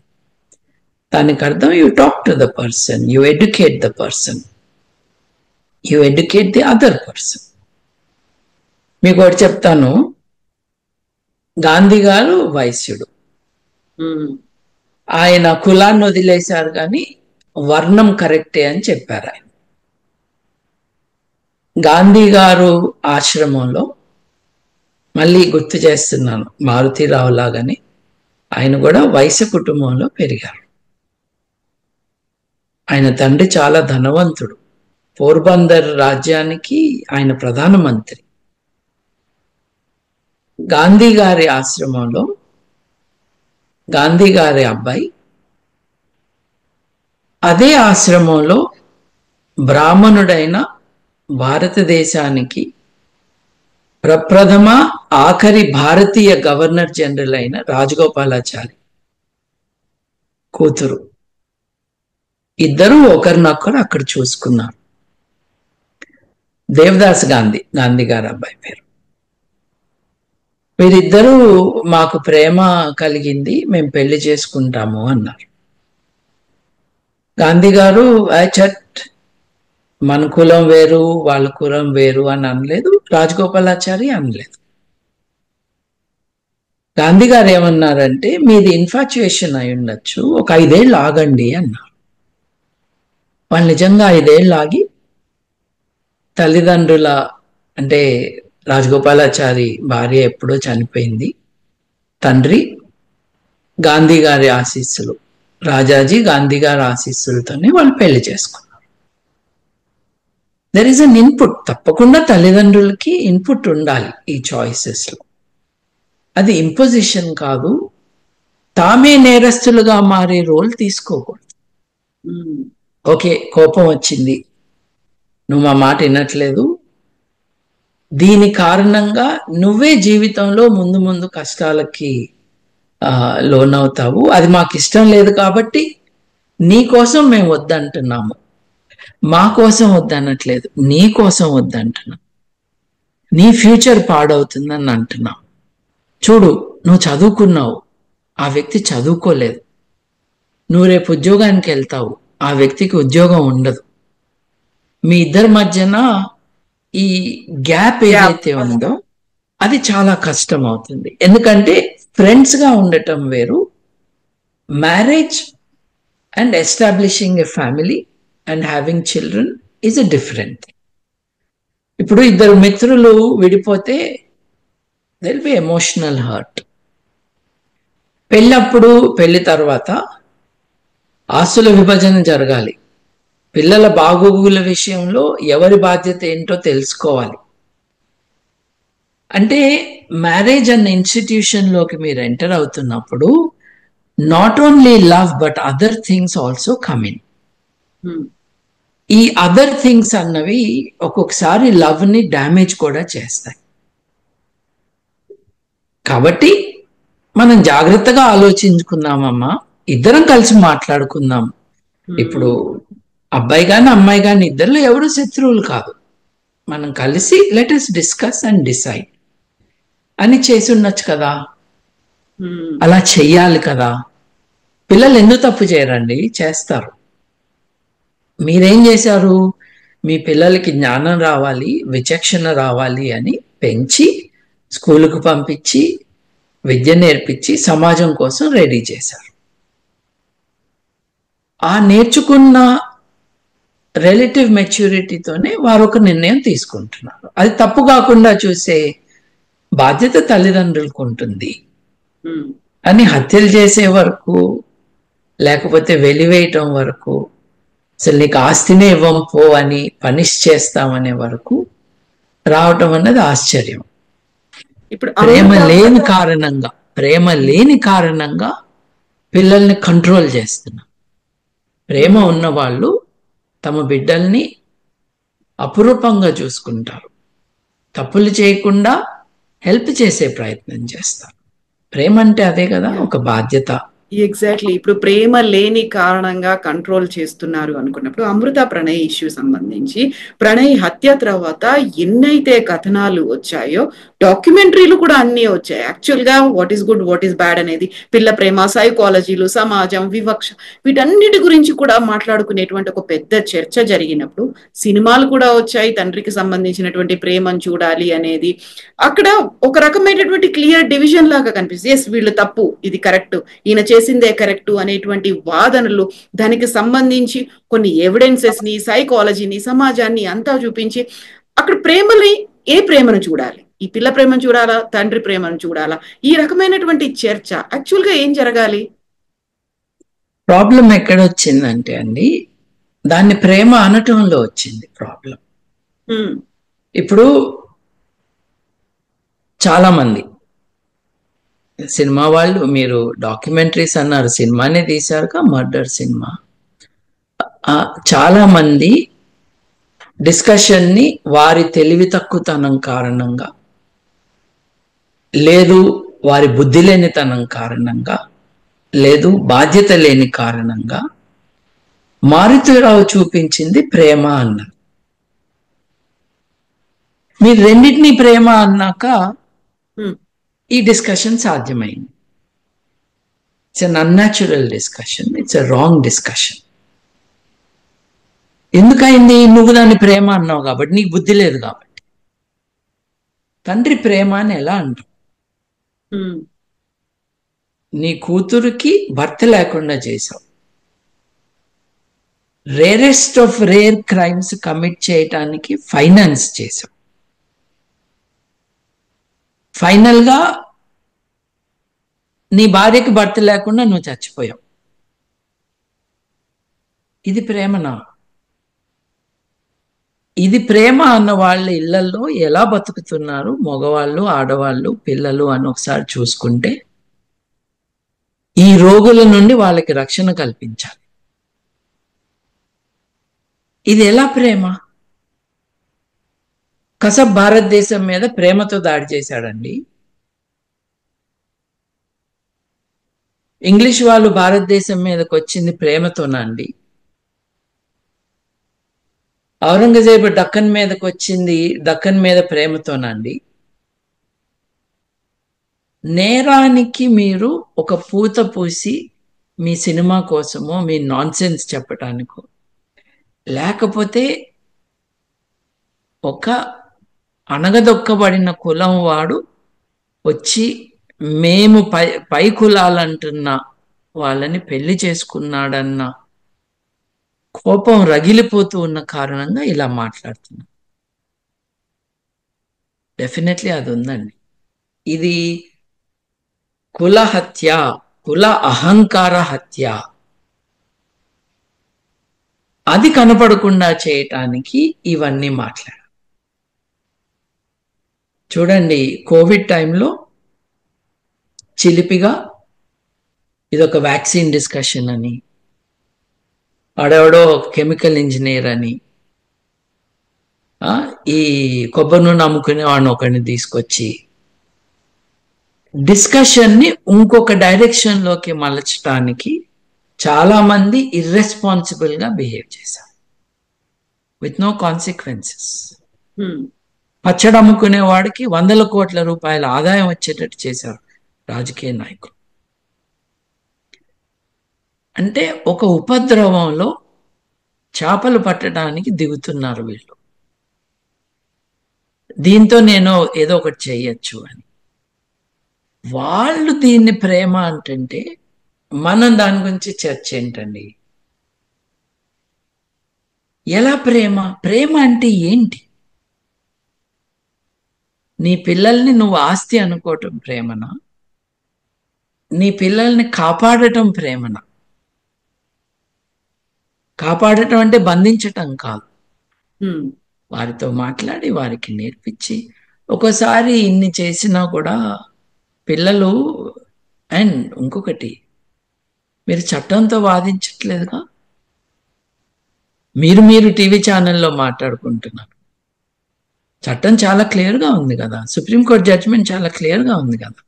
దానికి అర్థం you talk to the person, you educate the person, you educate the other person. మీకు ఒకటి చెప్తాను. గాంధీ గారు వైశ్యుడు, ఆయన కులాన్ని వదిలేశారు కానీ వర్ణం కరెక్టే అని చెప్పారు. ఆయన గాంధీ గారు ఆశ్రమంలో, మళ్ళీ గుర్తు చేస్తున్నాను, మారుతీరావు లాగానే ఆయన కూడా వైశ్య కుటుంబంలో పెరిగారు. ఆయన తండ్రి చాలా ధనవంతుడు, పోర్బందర్ రాజ్యానికి ఆయన ప్రధానమంత్రి. గాంధీ గారి ఆశ్రమంలో గాంధీ గారి అబ్బాయి, అదే ఆశ్రమంలో బ్రాహ్మణుడైన భారతదేశానికి ప్రప్రథమ ఆఖరి భారతీయ గవర్నర్ జనరల్ అయిన రాజగోపాలాచారి కూతురు. ఇద్దరు ఒకరినొకరు అక్కడ చూసుకున్నారు. దేవదాస్ గాంధీ, గాంధీ గారు అబ్బాయి పేరు. వీరిద్దరూ మాకు ప్రేమ కలిగింది, మేము పెళ్లి చేసుకుంటాము అన్నారు. గాంధీ గారు చట్ మన కులం వేరు వాళ్ళ కులం వేరు అని అనలేదు, రాజగోపాలాచారి అనలేదు. గాంధీ గారు ఏమన్నారంటే మీది ఇన్ఫాచ్యుయేషన్ అయి ఉండొచ్చు, ఒక 5 ఏళ్ళు ఆగండి అన్నారు. వాళ్ళు నిజంగా 5 ఏళ్ళు ఆగి తల్లిదండ్రుల అంటే రాజగోపాలాచారి భార్య ఎప్పుడో చనిపోయింది, తండ్రి గాంధీ గారి ఆశీస్సులు, రాజాజీ గాంధీ గారి ఆశీస్సులతోనే వాళ్ళు పెళ్లి చేసుకున్నారు. దెర్ ఈస్ అన్ ఇన్పుట్, తప్పకుండా తల్లిదండ్రులకి ఇన్పుట్ ఉండాలి ఈ చాయిసెస్ లో. అది ఇంపోజిషన్ కాదు, తామే నేరస్తులుగా మారే రోల్ తీసుకోకూడదు. ఓకే, కోపం వచ్చింది, నువ్వు మా మాట వినట్లేదు, దీని కారణంగా నువ్వే జీవితంలో ముందు ముందు కష్టాలకి లోనవుతావు, అది మాకు ఇష్టం లేదు కాబట్టి నీ కోసం మేము వద్దంటున్నాము, మా కోసం వద్దనట్లేదు, నీ కోసం వద్దంటున్నాం, నీ ఫ్యూచర్ పాడవుతుందని అంటున్నాం. చూడు, నువ్వు చదువుకున్నావు, ఆ వ్యక్తి చదువుకోలేదు, నువ్వు రేపు ఉద్యోగానికి వెళ్తావు, ఆ వ్యక్తికి ఉద్యోగం ఉండదు, మీ ఇద్దరి మధ్యన ఈ గ్యాప్ ఏదైతే ఉందో అది చాలా కష్టం అవుతుంది. ఎందుకంటే ఫ్రెండ్స్ గా ఉండటం వేరు, marriage and establishing a family and having children is a different. ఇప్పుడు ఇద్దరు మిత్రులు విడిపోతే there will be emotional hurt. పెళ్ళప్పుడు, పెళ్లి తర్వాత ఆస్తుల విభజన జరగాలి, పిల్లల బాగోగుల విషయంలో ఎవరి బాధ్యత ఏంటో తెలుసుకోవాలి. అంటే మ్యారేజ్ అన్న ఇన్స్టిట్యూషన్ లోకి మీరు ఎంటర్ అవుతున్నప్పుడు not only love but other things also come in. ఈ అదర్ థింగ్స్ అన్నవి ఒక్కొక్కసారి లవ్ ని డ్యామేజ్ కూడా చేస్తాయి. కాబట్టి మనం జాగ్రత్తగా ఆలోచించుకుందామమ్మా, ఇద్దరం కలిసి మాట్లాడుకుందాం. ఇప్పుడు అబ్బాయి గాని అమ్మాయి గాని ఇద్దరు ఎవరు శత్రువులు కాదు, మనం కలిసి let us discuss and decide అని చేసి ఉండొచ్చు కదా, అలా చెయ్యాలి కదా. పిల్లలు ఎందుకు తప్పు చేయరండి, చేస్తారు. మీరేం చేశారు, మీ పిల్లలకి జ్ఞానం రావాలి, విచక్షణ రావాలి అని పెంచి స్కూలుకు పంపించి విద్య నేర్పించి సమాజం కోసం రెడీ చేశారు. ఆ నేర్చుకున్న రిలేటివ్ మెచ్యూరిటీతోనే వారు ఒక నిర్ణయం తీసుకుంటున్నారు. అది తప్పు కాకుండా చూసే బాధ్యత తల్లిదండ్రులకు ఉంటుంది. అని హత్యలు చేసే వరకు, లేకపోతే వెలివేయటం వరకు, అసలు నీకు ఆస్తినే ఇవ్వం పో అని పనిష్ చేస్తామనే వరకు రావటం అన్నది ఆశ్చర్యం. ఇప్పుడు ప్రేమ లేని కారణంగా పిల్లల్ని కంట్రోల్ చేస్తున్నా. ప్రేమ ఉన్న వాళ్ళు తమ బిడ్డల్ని అపురూపంగా చూసుకుంటారు, తప్పులు చేయకుండా హెల్ప్ చేసే ప్రయత్నం చేస్తారు. ప్రేమ అంటే అదే కదా, ఒక బాధ్యత.
ఎగ్జాక్ట్లీ. ఇప్పుడు ప్రేమ లేని కారణంగా కంట్రోల్ చేస్తున్నారు అనుకున్నప్పుడు అమృత ప్రణయ్ ఇష్యూ సంబంధించి ప్రణయ్ హత్య తర్వాత ఎన్నైతే కథనాలు వచ్చాయో, డాక్యుమెంటరీలు కూడా అన్నీ వచ్చాయి. యాక్చువల్ గా what is good, what is bad అనేది, పిల్ల ప్రేమ, సైకాలజీలు, సమాజం, వివక్ష, వీటన్నిటి గురించి కూడా మాట్లాడుకునేటువంటి ఒక పెద్ద చర్చ జరిగినప్పుడు సినిమాలు కూడా వచ్చాయి. తండ్రికి సంబంధించినటువంటి ప్రేమను చూడాలి అనేది అక్కడ ఒక రకమైనటువంటి క్లియర్ డివిజన్ లాగా కనిపిస్తుంది. ఎస్, వీళ్ళు తప్పు, ఇది కరెక్ట్, ఈయన చేసిందే కరెక్ట్ అనేటువంటి వాదనలు, దానికి సంబంధించి కొన్ని ఎవిడెన్సెస్ ని, సైకాలజీని, సమాజాన్ని అంతా చూపించి అక్కడ ప్రేమని, ఏ ప్రేమను చూడాలి, ఈ పిల్ల ప్రేమను చూడాలా, తండ్రి ప్రేమను చూడాలా, ఈ రకమైనటువంటి చర్చ యాక్చువల్ గా ఏం జరగాలి?
ప్రాబ్లం ఎక్కడ వచ్చిందంటే అండి, దాన్ని ప్రేమ అనటంలో వచ్చింది ప్రాబ్లం. ఇప్పుడు చాలా మంది సినిమా వాళ్ళు, మీరు డాక్యుమెంటరీస్ అన్నారు, సినిమానే తీశారుగా, మర్డర్ సినిమా, చాలా మంది డిస్కషన్ ని వారి తెలివి తక్కువతనం కారణంగా లేదు వారి బుద్ధి లేనితనం కారణంగా, లేదు బాధ్యత లేని కారణంగా మారుతిరావు చూపించింది ప్రేమ అన్నారు. మీరు రెండింటినీ ప్రేమ అన్నాక ఈ డిస్కషన్ సాధ్యమైంది. It's un unnatural discussion, it's a wrong discussion. ఎందుకైంది? నువ్వు దాన్ని ప్రేమ అన్నావు కాబట్టి, నీకు బుద్ధి లేదు కాబట్టి. తండ్రి ప్రేమ అని ఎలా అంటావు? నీ కూతురికి భర్త లేకుండా చేశావు, rarest of rare crimes commit చేయటానికి ఫైనాన్స్ చేశావు, ఫైనల్ గా నీ భార్యకి భర్త లేకుండా నువ్వు చచ్చిపోయావు. ఇది ప్రేమనా? ఇది ప్రేమ అన్న వాళ్ళ ఇళ్లలో ఎలా బతుకుతున్నారు మగవాళ్ళు, ఆడవాళ్ళు, పిల్లలు అని ఒకసారి చూసుకుంటే ఈ రోగుల నుండి వాళ్ళకి రక్షణ కల్పించాలి. ఇది ఎలా ప్రేమ? కసబ్ భారతదేశం మీద ప్రేమతో దాడి చేశాడండి. ఇంగ్లీష్ వాళ్ళు భారతదేశం మీదకి వచ్చింది ప్రేమతోనండి. ఔరంగజేబు దక్కన్ మీదకి వచ్చింది దక్కన్ మీద ప్రేమతోనండి. నేరానికి మీరు ఒక పూత పూసి మీ సినిమా కోసమో మీ నాన్సెన్స్ చెప్పటానికో, లేకపోతే ఒక అణగదొక్కబడిన కులం వాడు వచ్చి మేము పై కులాలంటున్న వాళ్ళని పెళ్లి చేసుకున్నాడన్న కోపం రగిలిపోతూ ఉన్న కారణంగా ఇలా మాట్లాడుతున్నా. డెఫినెట్లీ అది ఉందండి. ఇది కుల హత్య, కుల అహంకార హత్య. అది కనపడకుండా చేయటానికి ఇవన్నీ మాట్లాడారు. చూడండి, కోవిడ్ టైంలో చిలిపిగా ఇదొక వ్యాక్సిన్ డిస్కషన్ అని, ఆడెవడో కెమికల్ ఇంజనీర్ అని, ఈ కొబ్బరి నూనె అమ్ముకునే వాడిని ఒకరిని తీసుకొచ్చి డిస్కషన్ని ఇంకొక డైరెక్షన్లోకి మలచడానికి చాలా మంది ఇర్రెస్పాన్సిబుల్ గా బిహేవ్ చేశారు విత్ నో కాన్సిక్వెన్సెస్. పచ్చడి అమ్ముకునే వాడికి 100 కోట్ల రూపాయల ఆదాయం వచ్చేటట్టు చేశారు రాజకీయ నాయకులు. అంటే ఒక ఉపద్రవంలో చేపలు పట్టడానికి దిగుతున్నారు వీళ్ళు. దీంతో నేను ఏదో ఒకటి చేయొచ్చు అని. వాళ్ళు దీన్ని ప్రేమ అంటుంటే మనం దాని గురించి చర్చ ఏంటండి? ఎలా ప్రేమ? ప్రేమ అంటే ఏంటి? నీ పిల్లల్ని నువ్వు ఆస్తి అనుకోవటం ప్రేమనా? నీ పిల్లల్ని కాపాడటం ప్రేమనా? కాపాడటం అంటే బంధించటం కాదు. వారితో మాట్లాడి వారికి నేర్పించి, ఒక్కోసారి ఇన్ని చేసినా కూడా పిల్లలు. అండ్ ఇంకొకటి, మీరు చట్టంతో వాదించట్లేదుగా, మీరు టీవీ ఛానల్లో మాట్లాడుకుంటున్నారు. చట్టం చాలా క్లియర్గా ఉంది కదా, సుప్రీంకోర్టు జడ్జిమెంట్ చాలా క్లియర్గా ఉంది కదా.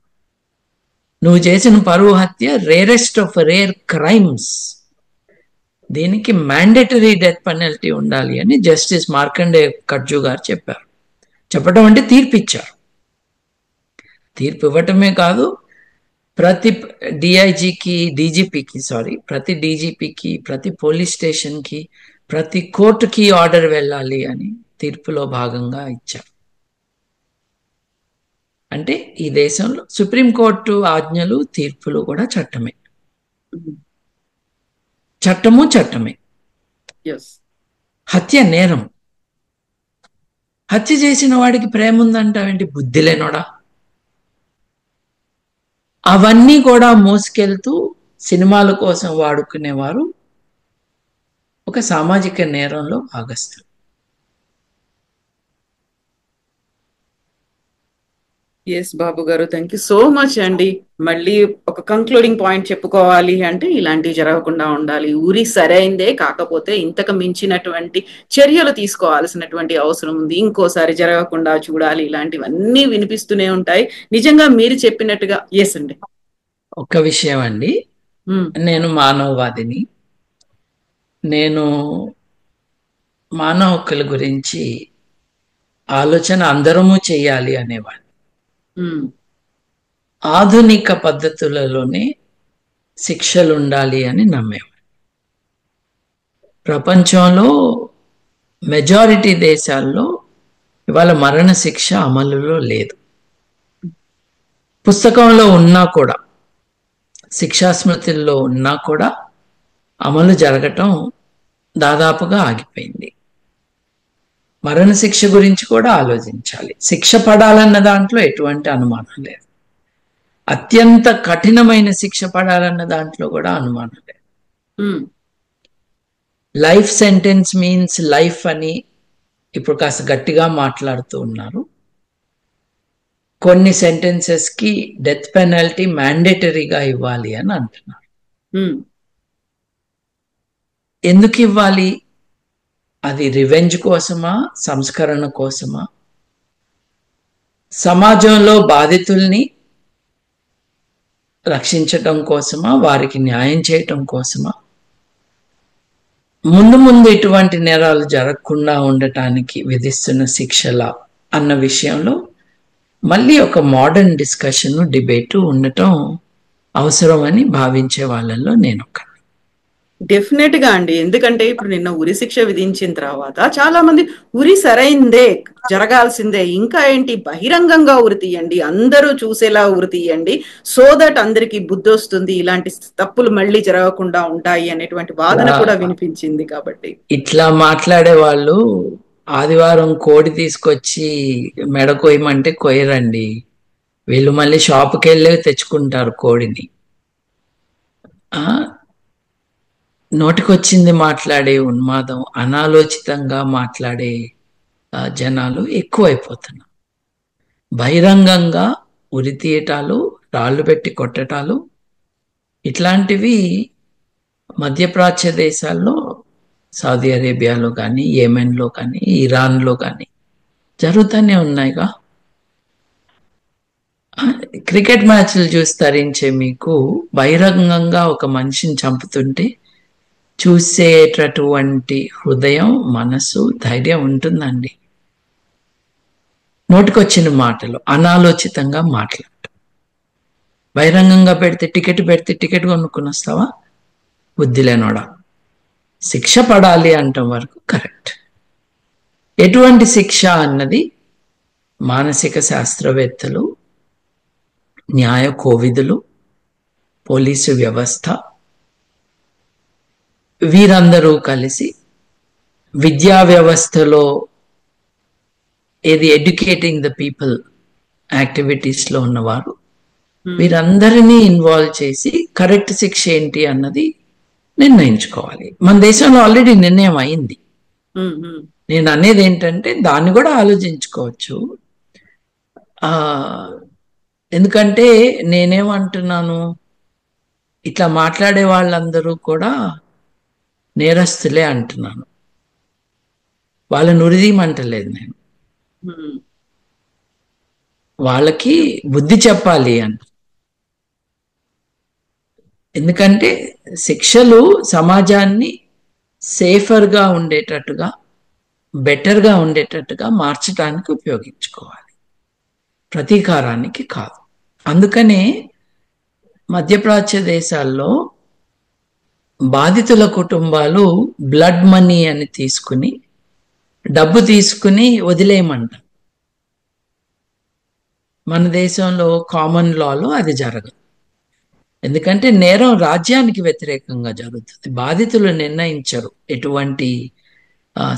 నువ్వు చేసిన పరువు హత్య రేరెస్ట్ ఆఫ్ రేర్ క్రైమ్స్, దీనికి మ్యాండేటరీ డెత్ పెనల్టీ ఉండాలి అని జస్టిస్ మార్కండే కట్జు గారు చెప్పారు. చెప్పడం అంటే తీర్పు ఇచ్చారు. తీర్పు ఇవ్వటమే కాదు, ప్రతి ప్రతి డీజీపీకి, ప్రతి పోలీస్ స్టేషన్కి, ప్రతి కోర్టుకి ఆర్డర్ వెళ్ళాలి అని తీర్పులో భాగంగా ఇచ్చారు. అంటే ఈ దేశంలో సుప్రీంకోర్టు ఆజ్ఞలు, తీర్పులు కూడా చట్టమే. చట్టమే. హత్య నేరం. హత్య చేసిన వాడికి ప్రేమ ఉందంటావేంటి? బుద్ధి లేనోడా? అవన్నీ కూడా మోసుకెళ్తూ సినిమాల కోసం వాడుకునేవారు ఒక సామాజిక నేరంలో భాగస్తులు.
ఎస్ బాబు గారు, థ్యాంక్ యూ సో మచ్ అండి. మళ్ళీ ఒక కంక్లూడింగ్ పాయింట్ చెప్పుకోవాలి అంటే ఇలాంటివి జరగకుండా ఉండాలి. ఉరి సరైందే, కాకపోతే ఇంతకు మించినటువంటి చర్యలు తీసుకోవాల్సినటువంటి అవసరం ఉంది. ఇంకోసారి జరగకుండా చూడాలి. ఇలాంటివన్నీ వినిపిస్తూనే ఉంటాయి. నిజంగా మీరు చెప్పినట్టుగా ఎస్ అండి.
ఒక విషయం అండి, నేను మానవవాదిని. నేను మానవ హక్కుల గురించి ఆలోచన అందరము చేయాలి అనేవాడు. ఆధునిక పద్ధతులలోనే శిక్షలు ఉండాలి అని నమ్మేవాడు. ప్రపంచంలో మెజారిటీ దేశాల్లో ఇవాళ మరణ శిక్ష అమలులో లేదు. పుస్తకంలో ఉన్నా కూడా, శిక్షా స్మృతుల్లో ఉన్నా కూడా అమలు జరగటం దాదాపుగా ఆగిపోయింది. మరణశిక్ష గురించి కూడా ఆలోచించాలి. శిక్ష పడాలన్న దాంట్లో ఎటువంటి అనుమానం లేదు. అత్యంత కఠినమైన శిక్ష పడాలన్న దాంట్లో కూడా అనుమానం లేదు. లైఫ్ సెంటెన్స్ మీన్స్ లైఫ్ అని ఇప్పుడు కాస్త గట్టిగా మాట్లాడుతూ ఉన్నారు. కొన్ని సెంటెన్సెస్ కి డెత్ పెనాల్టీ మ్యాండేటరీగా ఇవ్వాలి అని అంటున్నారు. ఎందుకు ఇవ్వాలి? అది రివెంజ్ కోసమా, సంస్కరణ కోసమా, సమాజంలో బాధితుల్ని రక్షించటం కోసమా, వారికి న్యాయం చేయటం కోసమా, ముందు ముందు ఇటువంటి నేరాలు జరగకుండా ఉండటానికి విధిస్తున్న శిక్షల అన్న విషయంలో మళ్ళీ ఒక మోడర్న్ డిస్కషన్, డిబేటు ఉండటం అవసరం అని భావించే వాళ్ళల్లో నేను ఒక.
డెఫినెట్ గా అండి. ఎందుకంటే ఇప్పుడు నిన్న ఉరి శిక్ష విధించిన తర్వాత చాలా మంది ఉరి సరైందే, జరగాల్సిందే, ఇంకా ఏంటి బహిరంగంగా ఉరి తీయండి, అందరూ చూసేలా ఉరి తీయండి, సో దట్ అందరికి బుద్ధి వస్తుంది, ఇలాంటి తప్పులు మళ్ళీ జరగకుండా ఉంటాయి అనేటువంటి వాదన కూడా వినిపించింది. కాబట్టి
ఇట్లా మాట్లాడే వాళ్ళు ఆదివారం కోడి తీసుకొచ్చి మెడ కొయ్యమంటే కొయ్యరండి. వీళ్ళు మళ్ళీ షాపుకి వెళ్ళి తెచ్చుకుంటారు కోడిని. నోటికొచ్చింది మాట్లాడే ఉన్మాదం, అనాలోచితంగా మాట్లాడే జనాలు ఎక్కువైపోతున్నారు. బహిరంగంగా ఉరి తీయటాలు, రాళ్ళు పెట్టి కొట్టటాలు ఇట్లాంటివి మధ్యప్రాచ్య దేశాల్లో, సౌదీ అరేబియాలో కానీ, యెమెన్లో కానీ, ఇరాన్లో కానీ జరుగుతూనే ఉన్నాయిగా. క్రికెట్ మ్యాచ్లు చూసి తరించే మీకు బహిరంగంగా ఒక మనిషిని చంపుతుంటే చూసేటటువంటి హృదయం, మనసు, ధైర్యం ఉంటుందండి. నోటికొచ్చిన మాటలు అనాలోచితంగా మాట్లాడటం. బహిరంగంగా పెడితే టికెట్ కొనుక్కుని వస్తావా? బుద్ధి లేనోడా. శిక్ష పడాలి అంటాం వరకు కరెక్ట్. ఎటువంటి శిక్ష అన్నది మానసిక శాస్త్రవేత్తలు, న్యాయ కోవిదులు, పోలీసు వ్యవస్థ వీరందరూ కలిసి విద్యా వ్యవస్థలో ఏది ఎడ్యుకేటింగ్ ద పీపుల్ యాక్టివిటీస్లో ఉన్నవారు వీరందరినీ ఇన్వాల్వ్ చేసి కరెక్ట్ శిక్ష ఏంటి అన్నది నిర్ణయించుకోవాలి. మన దేశంలో ఆల్రెడీ నిర్ణయం అయింది. నేను అనేది ఏంటంటే దాన్ని కూడా ఆలోచించుకోవచ్చు. ఎందుకంటే నేనేమంటున్నాను, ఇట్లా మాట్లాడే వాళ్ళందరూ కూడా నేరస్తులే అంటున్నాను. వాళ్ళని ఉరిదీయమంటలేదు నేను. వాళ్ళకి బుద్ధి చెప్పాలి అంట. ఎందుకంటే శిక్షలు సమాజాన్ని సేఫర్గా ఉండేటట్టుగా, బెటర్గా ఉండేటట్టుగా మార్చడానికి ఉపయోగించుకోవాలి, ప్రతీకారానికి కాదు. అందుకనే మధ్యప్రాచ్య దేశాల్లో బాధితుల కుటుంబాలు బ్లడ్ మనీ అని తీసుకుని, డబ్బు తీసుకుని వదిలేయమంట. మన దేశంలో కామన్ లాలో అది జరగదు. ఎందుకంటే నేరం రాజ్యానికి వ్యతిరేకంగా జరుగుతుంది. బాధితులు నిర్ణయించరు ఎటువంటి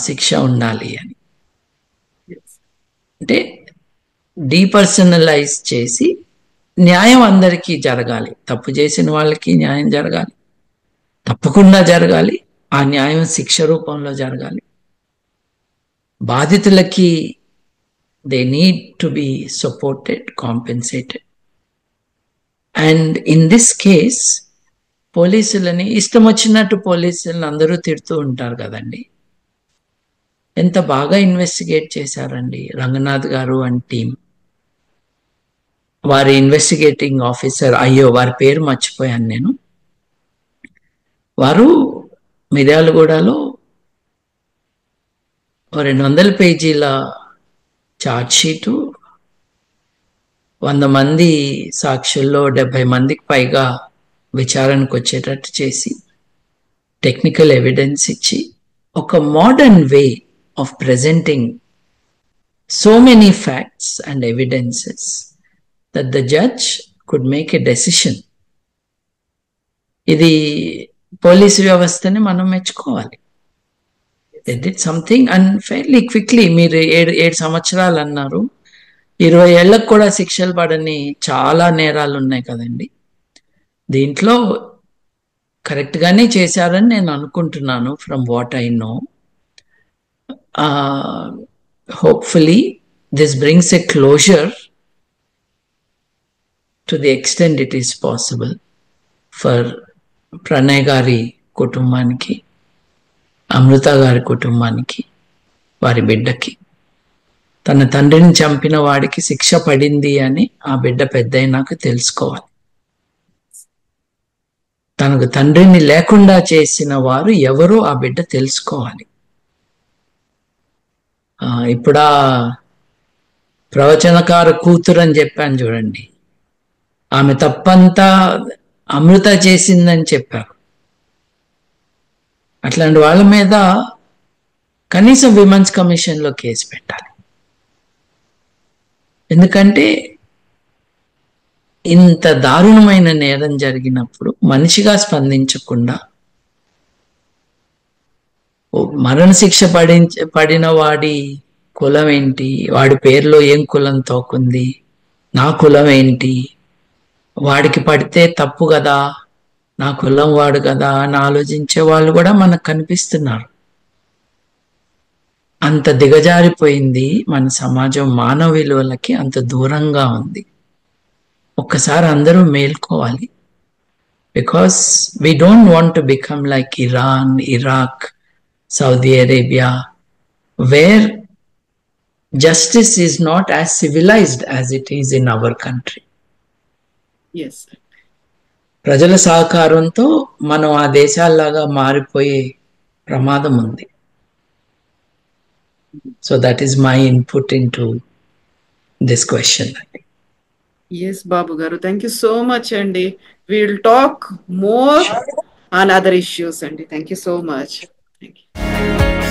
శిక్ష ఉండాలి అని. అంటే డీపర్సనలైజ్ చేసి న్యాయం అందరికీ జరగాలి. తప్పు చేసిన వాళ్ళకి న్యాయం జరగాలి, తప్పకుండా జరగాలి. ఆ న్యాయం శిక్ష రూపంలో జరగాలి. బాధితులకి they need to be supported, compensated. And in this case, పోలీసులని ఇష్టం వచ్చినట్టు పోలీసులను అందరూ తిడుతూ ఉంటారు కదండి. ఎంత బాగా ఇన్వెస్టిగేట్ చేశారండి రంగనాథ్ గారు అండ్ టీం. వారి ఇన్వెస్టిగేటింగ్ ఆఫీసర్, అయ్యో వారి పేరు మర్చిపోయాను నేను, వారు మిర్యాలగూడలో 200 పేజీల ఛార్జ్ షీటు, 100 మంది సాక్షుల్లో 70 మందికి పైగా విచారణకు వచ్చేటట్టు చేసి టెక్నికల్ ఎవిడెన్స్ ఇచ్చి ఒక modern way of presenting so many facts and evidences that the judge could make a decision. ఇది పోలీసు వ్యవస్థని మనం మెచ్చుకోవాలి. They did something and fairly quickly. మీరు 7 సంవత్సరాలు అన్నారు, 20 ఏళ్లకు కూడా శిక్షలు పడని చాలా నేరాలు ఉన్నాయి కదండి. దీంట్లో కరెక్ట్ గానే చేశారని నేను అనుకుంటున్నాను from what I know. Hopefully this brings a closure to the extent it is possible for Pranay Gari కుటుంబానికి, అమృత గారి కుటుంబానికి, వారి బిడ్డకి. తన తండ్రిని చంపిన వాడికి శిక్ష పడింది అని ఆ బిడ్డ పెద్దయినాక తెలుసుకోవాలి. తనకు తండ్రిని లేకుండా చేసిన వారు ఎవరో ఆ బిడ్డ తెలుసుకోవాలి. ఇప్పుడు ప్రవచనకార కూతురు అని చెప్పాను చూడండి, ఆమె తప్పంతా అమృత చేసిందని చెప్పారు. అట్లాంటి వాళ్ళ మీద కనీసం విమెన్స్ కమిషన్లో కేసు పెట్టాలి. ఎందుకంటే ఇంత దారుణమైన నేరం జరిగినప్పుడు మనిషిగా స్పందించకుండా, మరణశిక్ష పడిన వాడి కులం ఏంటి, వాడి పేరులో ఏం కులం తోకుంది, నా కులం ఏంటి, వాడికి పడితే తప్పు కదా, నా కులం వాడు కదా అని ఆలోచించే వాళ్ళు కూడా మనకు కనిపిస్తున్నారు. అంత దిగజారిపోయింది మన సమాజం, మానవ విలువలకి అంత దూరంగా ఉంది. ఒక్కసారి అందరూ మేల్కోవాలి. Because we don't want to become like Iran, Iraq, Saudi Arabia, where justice is not as civilized as it is in our country.
Yes.
ప్రజల సహకారంతో మనం ఆ దేశాల్లాగా మారిపోయే ప్రమాదం ఉంది. So that is my input into this question.
Yes, Babu Garu, thank you so much అండి. We will talk more on other issues అండి. Thank you so much. Thank you.